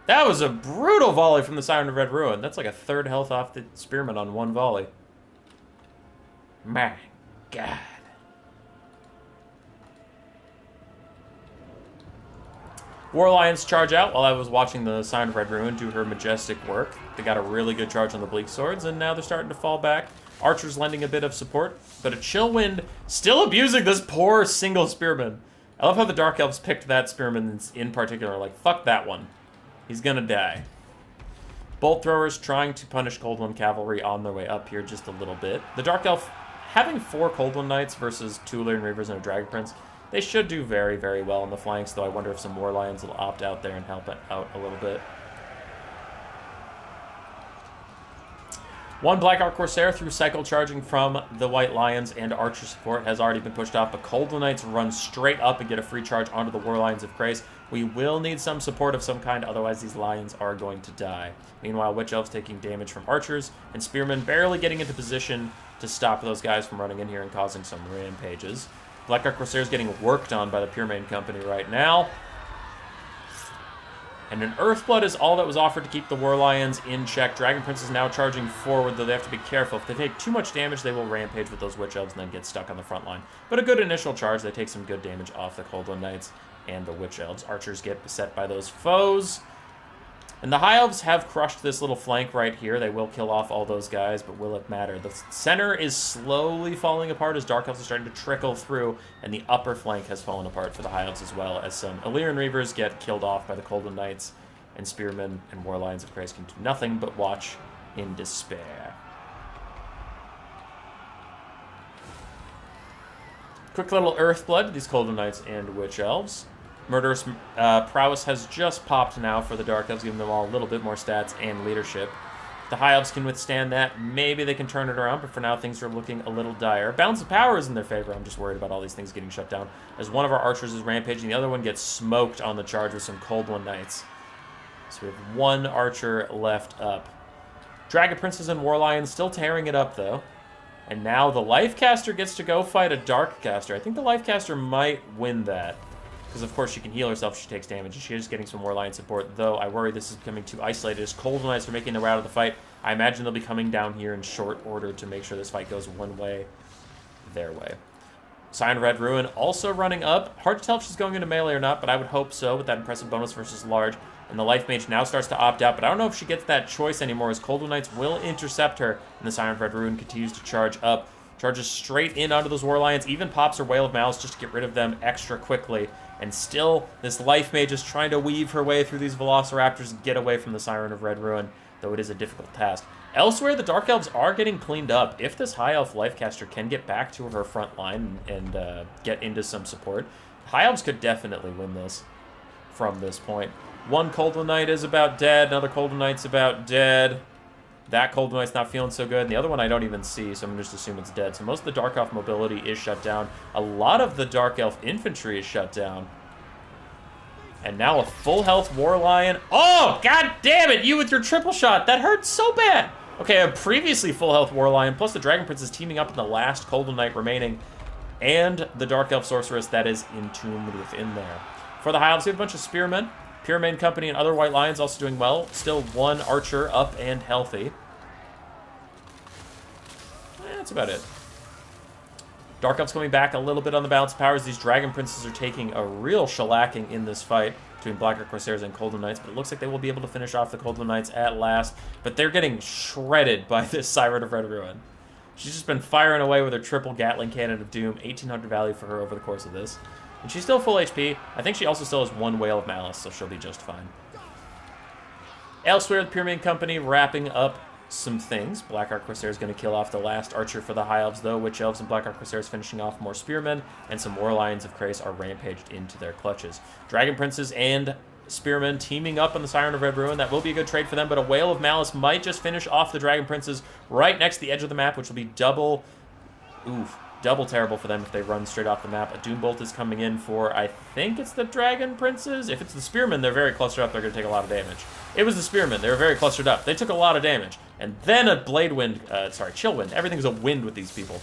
That was a brutal volley from the Siren of Red Ruin. That's like a third health off the Spearman on one volley. My God. War Lions charge out while I was watching the Siren of Red Ruin do her majestic work. They got a really good charge on the Bleak Swords, and now they're starting to fall back. Archers lending a bit of support, but a chill wind still abusing this poor single Spearman. I love how the Dark Elves picked that Spearman in particular. Like, fuck that one. He's gonna die. Bolt Throwers trying to punish Cold One Cavalry on their way up here just a little bit. The Dark Elf having 4 Cold One Knights versus 2 Illyrian Reavers and a Dragon Prince, they should do very, very well on the flanks, though I wonder if some War Lions will opt out there and help it out a little bit. One Black Ark Corsair through cycle charging from the White Lions and Archer support has already been pushed off, but Cold One Knights run straight up and get a free charge onto the War Lions of Krace. We will need some support of some kind, otherwise these Lions are going to die. Meanwhile, Witch Elves taking damage from Archers, and Spearmen barely getting into position to stop those guys from running in here and causing some rampages. Black Ark Corsair is getting worked on by the Puremain Company right now. And an Earthblood is all that was offered to keep the War Lions in check. Dragon Prince is now charging forward, though they have to be careful. If they take too much damage, they will rampage with those Witch Elves and then get stuck on the front line. But a good initial charge. They take some good damage off the Cold One Knights and the Witch Elves. Archers get beset by those foes. And the High Elves have crushed this little flank right here. They will kill off all those guys, but will it matter? The center is slowly falling apart as Dark Elves are starting to trickle through, and the upper flank has fallen apart for the High Elves as well, as some Illyrian Reavers get killed off by the Cold One Knights, and Spearmen and War Lions of Krace can do nothing but watch in despair. Quick little Earthblood, these Cold One Knights and Witch Elves. Murderous Prowess has just popped now for the Dark Elves, giving them all a little bit more stats and leadership. If the High Elves can withstand that, maybe they can turn it around, but for now things are looking a little dire. Balance of power is in their favor. I'm just worried about all these things getting shut down, as one of our Archers is rampaging, the other one gets smoked on the charge with some Cold One Knights. So we have one Archer left up. Dragon Princes and War Lions still tearing it up, though. And now the Lifecaster gets to go fight a Dark Caster. I think the Lifecaster might win that, because of course she can heal herself if she takes damage, and she is getting some War Lion support, though I worry this is becoming too isolated as Cold One Knights are making their way out of the fight. I imagine they'll be coming down here in short order to make sure this fight goes one way, their way. Siren of Red Ruin also running up. Hard to tell if she's going into melee or not, but I would hope so with that impressive bonus versus large. And the Life Mage now starts to opt out, but I don't know if she gets that choice anymore, as Cold One Knights will intercept her, and the Siren of Red Ruin continues to charge up. Charges straight in onto those War Lions, even pops her Wail of Malice just to get rid of them extra quickly. And still, this Life Mage is trying to weave her way through these Velociraptors and get away from the Siren of Red Ruin, though it is a difficult task. Elsewhere, the Dark Elves are getting cleaned up. If this High Elf Lifecaster can get back to her front line and get into some support, High Elves could definitely win this from this point. One Cold One Knight is about dead, another Cold One Knight's about dead. That Cold One Knight's not feeling so good, and the other one I don't even see, so I'm going to just assume it's dead. So most of the Dark Elf mobility is shut down. A lot of the Dark Elf infantry is shut down. And now a full health War Lion. Oh, god damn it, you with your triple shot. That hurt so bad. Okay, a previously full health War Lion, plus the Dragon Prince is teaming up in the last Cold One Knight remaining, and the Dark Elf Sorceress that is entombed within there. For the High Elves, we have a bunch of Spearmen. Puremain Company and other White Lions also doing well. Still one Archer up and healthy. That's about it. Dark Elves coming back a little bit on the balance of powers. These Dragon Princes are taking a real shellacking in this fight between Black Ark Corsairs and Cold One Knights, but it looks like they will be able to finish off the Cold One Knights at last. But they're getting shredded by this Siren of Red Ruin. She's just been firing away with her triple Gatling Cannon of Doom. 1800 value for her over the course of this. And she's still full HP. I think she also still has one Wail of Malice, so she'll be just fine. Elsewhere, the Puremain Company wrapping up some things. Black Ark Corsair is going to kill off the last Archer for the High Elves, though. Witch Elves and Black Ark Corsairs finishing off more Spearmen, and some War Lions of Krace are rampaged into their clutches. Dragon Princes and Spearmen teaming up on the Siren of Red Ruin. That will be a good trade for them, but a Wail of Malice might just finish off the Dragon Princes right next to the edge of the map, which will be double... Oof. double terrible for them if they run straight off the map. A Doombolt is coming in for, I think it's the Dragon Princes. If it's the Spearmen, they're very clustered up. They're going to take a lot of damage. It was the Spearmen. They were very clustered up. They took a lot of damage. And then a Blade Wind, Chill Wind. Everything's a wind with these people.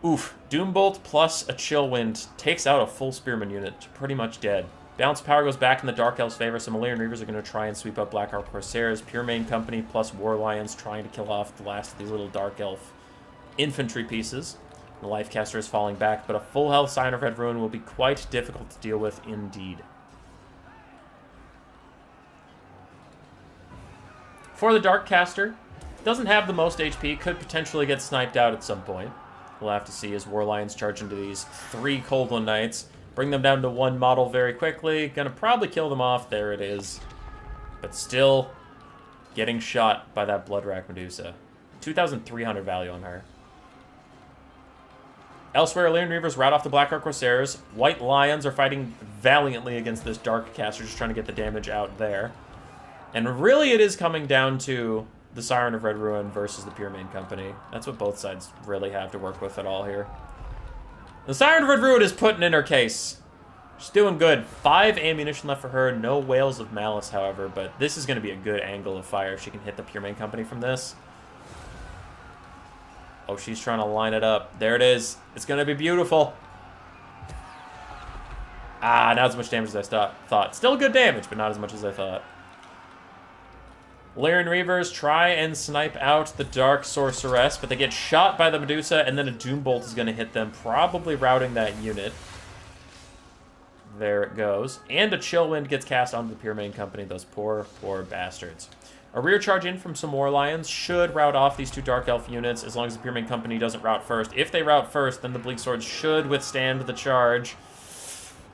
Oof. Doombolt plus a Chill Wind takes out a full Spearman unit. Pretty much dead. Balance power goes back in the Dark Elves' favor, so Malarian Reavers are going to try and sweep up Black Ark Corsairs. Pure Main Company plus War Lions trying to kill off the last of these little Dark Elf infantry pieces. The Lifecaster is falling back, but a full health Scion of Red Ruin will be quite difficult to deal with indeed. For the Darkcaster, doesn't have the most HP, could potentially get sniped out at some point. We'll have to see as War Lions charge into these 3 Coldland Knights. Bring them down to 1 model very quickly. Gonna probably kill them off. There it is. But still getting shot by that Bloodrack Medusa. 2,300 value on her. Elsewhere, Illyrian Reavers rout off the Black Ark Corsairs. White Lions are fighting valiantly against this Dark Caster, just trying to get the damage out there. And really it is coming down to the Siren of Red Ruin versus the Pure Main Company. That's what both sides really have to work with at all here. The Siren of Red Ruin is putting in her case. She's doing good. 5 ammunition left for her. No Whales of Malice, however, but this is going to be a good angle of fire if she can hit the Pure Main Company from this. Oh, she's trying to line it up. There it is. It's going to be beautiful. Ah, not as much damage as I thought. Still good damage, but not as much as I thought. Lyran Reavers try and snipe out the Dark Sorceress, but they get shot by the Medusa, and then a Doombolt is going to hit them, probably routing that unit. There it goes. And a Chill Wind gets cast onto the Pure Main Company, those poor, poor bastards. A rear charge in from some War Lions should rout off these 2 Dark Elf units, as long as the Pure Main Company doesn't rout first. If they rout first, then the Bleak Swords should withstand the charge.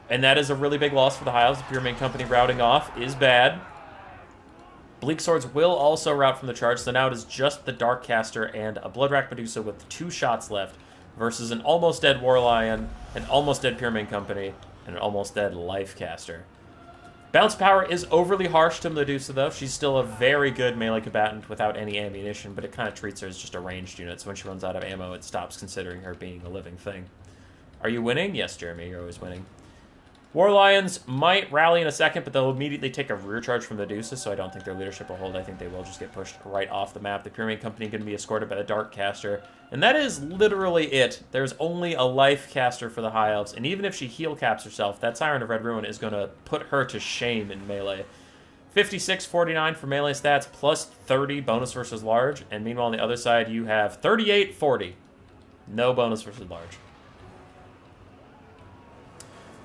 And that is a really big loss for the Hives. The Pure Main Company routing off is bad. Bleak Swords will also rout from the charge, so now it is just the Darkcaster and a Bloodrack Medusa with 2 shots left versus an almost dead War Lion, an almost dead Pure Main Company, and an almost dead Lifecaster. Bounce power is overly harsh to Medusa, though. She's still a very good melee combatant without any ammunition, but it kind of treats her as just a ranged unit, so when she runs out of ammo, it stops considering her being a living thing. Are you winning? Yes, Jeremy, you're always winning. War Lions might rally in a second, but they'll immediately take a rear charge from Medusa, so I don't think their leadership will hold. I think they will just get pushed right off the map. The Pure Main Company going to be escorted by the Darkcaster, and that is literally it. There's only a Lifecaster for the High Elves, and even if she heal caps herself, that Siren of Red Ruin is going to put her to shame in melee. 56-49 for melee stats, plus 30 bonus versus large, and meanwhile on the other side you have 38-40. No bonus versus large.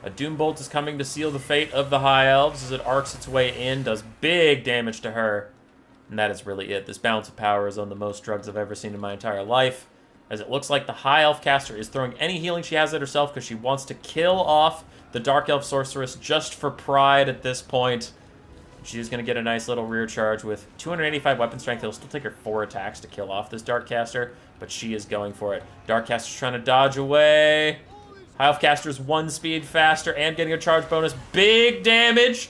A Doombolt is coming to seal the fate of the High Elves as it arcs its way in, does big damage to her. And that is really it. This balance of power is on the most drugs I've ever seen in my entire life, as it looks like the High Elf caster is throwing any healing she has at herself because she wants to kill off the Dark Elf Sorceress just for pride at this point. She's going to get a nice little rear charge with 285 weapon strength. It'll still take her 4 attacks to kill off this Darkcaster, but she is going for it. Darkcaster's trying to dodge away. High Elf Caster's 1 speed faster and getting a charge bonus. Big damage.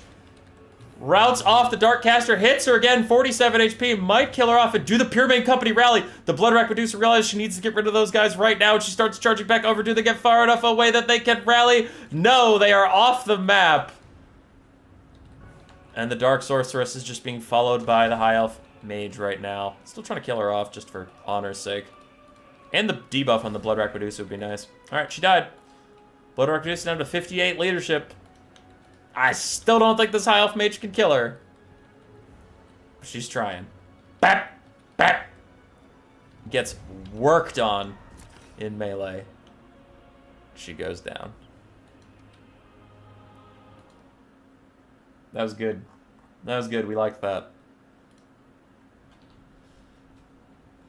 Routes off the Darkcaster. Hits her again. 47 HP. Might kill her off and do the Pure Main Company rally. The Bloodrack Medusa realizes she needs to get rid of those guys right now. And she starts charging back over. Do they get far enough away that they can rally? No, they are off the map. And the Dark Sorceress is just being followed by the High Elf Mage right now. Still trying to kill her off just for honor's sake. And the debuff on the Bloodrack Medusa would be nice. Alright, she died. Bloodrack Medusa down to 58 leadership. I still don't think this High Elf Mage can kill her. She's trying. Bap! Bap! Gets worked on in melee. She goes down. That was good. That was good. We liked that.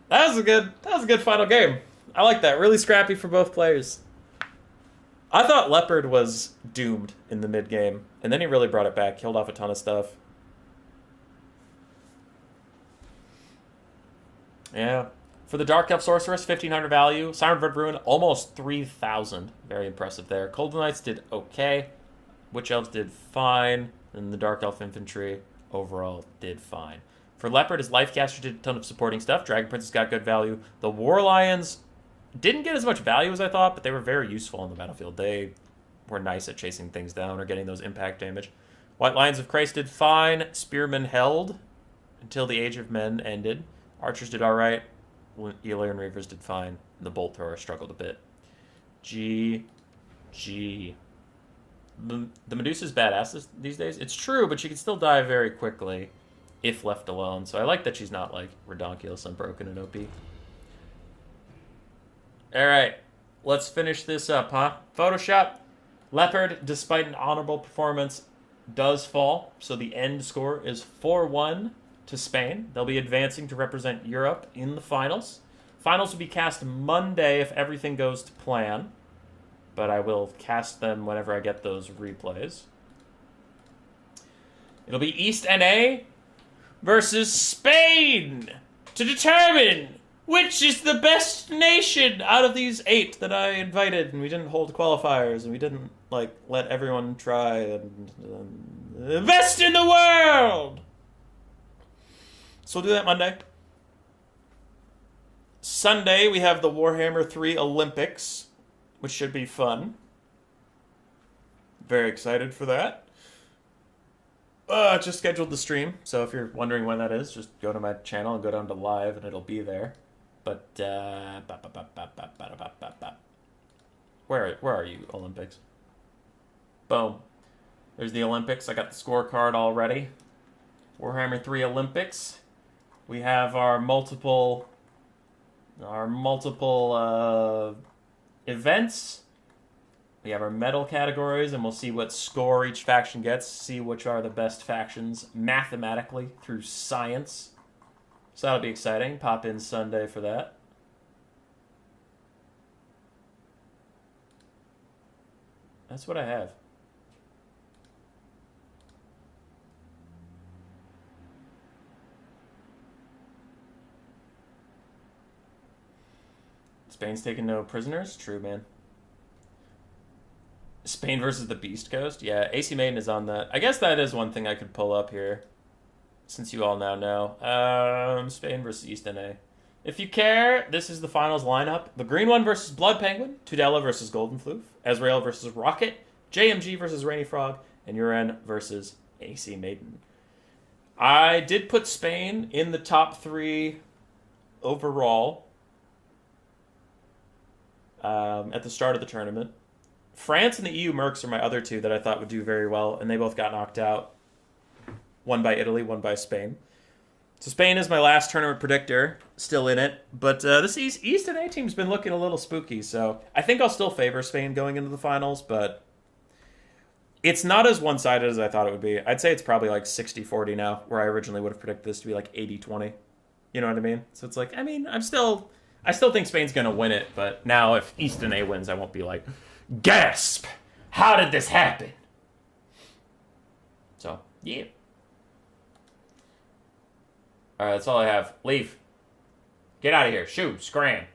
That was a good final game. I like that. Really scrappy for both players. I thought Leopard was doomed in the mid-game, and then he really brought it back, killed off a ton of stuff. Yeah. For the Dark Elf Sorceress, 1,500 value. Siren of Red Ruin, almost 3,000. Very impressive there. Cold Knights did okay. Witch Elves did fine. And the Dark Elf Infantry overall did fine. For Leopard, his Lifecaster did a ton of supporting stuff. Dragon Princess got good value. The War Lions didn't get as much value as I thought, but they were very useful on the battlefield. They were nice at chasing things down or getting those impact damage. White Lions of Christ did fine. Spearmen held until the Age of Men ended. Archers did alright. Illyrian Reavers did fine. And the Bolt Thrower struggled a bit. G. The Medusa's badass these days. It's true, but she can still die very quickly if left alone. So I like that she's not, like, redonkulous, unbroken, and OP. Alright, let's finish this up, huh? Photoshop. Leopard, despite an honorable performance, does fall. So the end score is 4-1 to Spain. They'll be advancing to represent Europe in the finals. Finals will be cast Monday if everything goes to plan. But I will cast them whenever I get those replays. It'll be East NA versus Spain to determine which is the best nation out of these 8 that I invited. And we didn't hold qualifiers, and we didn't, like, let everyone try. And the best in the world! So we'll do that Monday. Sunday, we have the Warhammer 3 Olympics, which should be fun. Very excited for that. Just scheduled the stream, so if you're wondering when that is, just go to my channel and go down to live, and it'll be there. But, where are you, Olympics? Boom. There's the Olympics. I got the scorecard already. Warhammer 3 Olympics. We have our multiple events. We have our medal categories, and we'll see what score each faction gets, see which are the best factions mathematically through science. So that'll be exciting. Pop in Sunday for that. That's what I have. Spain's taking no prisoners? True, man. Spain versus the Beast Coast? Yeah, AC Maiden is on that. I guess that is one thing I could pull up here, since you all now know. Spain versus East NA. If you care, this is the finals lineup. The green one versus Blood Penguin, Tudela versus Golden Floof, Ezreal versus Rocket, JMG versus Rainy Frog, and Uren versus AC Maiden. I did put Spain in the top 3 overall at the start of the tournament. France and the EU Mercs are my other 2 that I thought would do very well, and they both got knocked out. One by Italy, one by Spain. So Spain is my last tournament predictor, still in it. But this East NA team's been looking a little spooky, so I think I'll still favor Spain going into the finals, but it's not as one-sided as I thought it would be. I'd say it's probably like 60-40 now, where I originally would have predicted this to be like 80-20. You know what I mean? So it's like, I mean, I still think Spain's going to win it, but now if East NA wins, I won't be like, gasp! How did this happen? So, yeah. Alright, that's all I have. Leave. Get out of here. Shoo. Scram.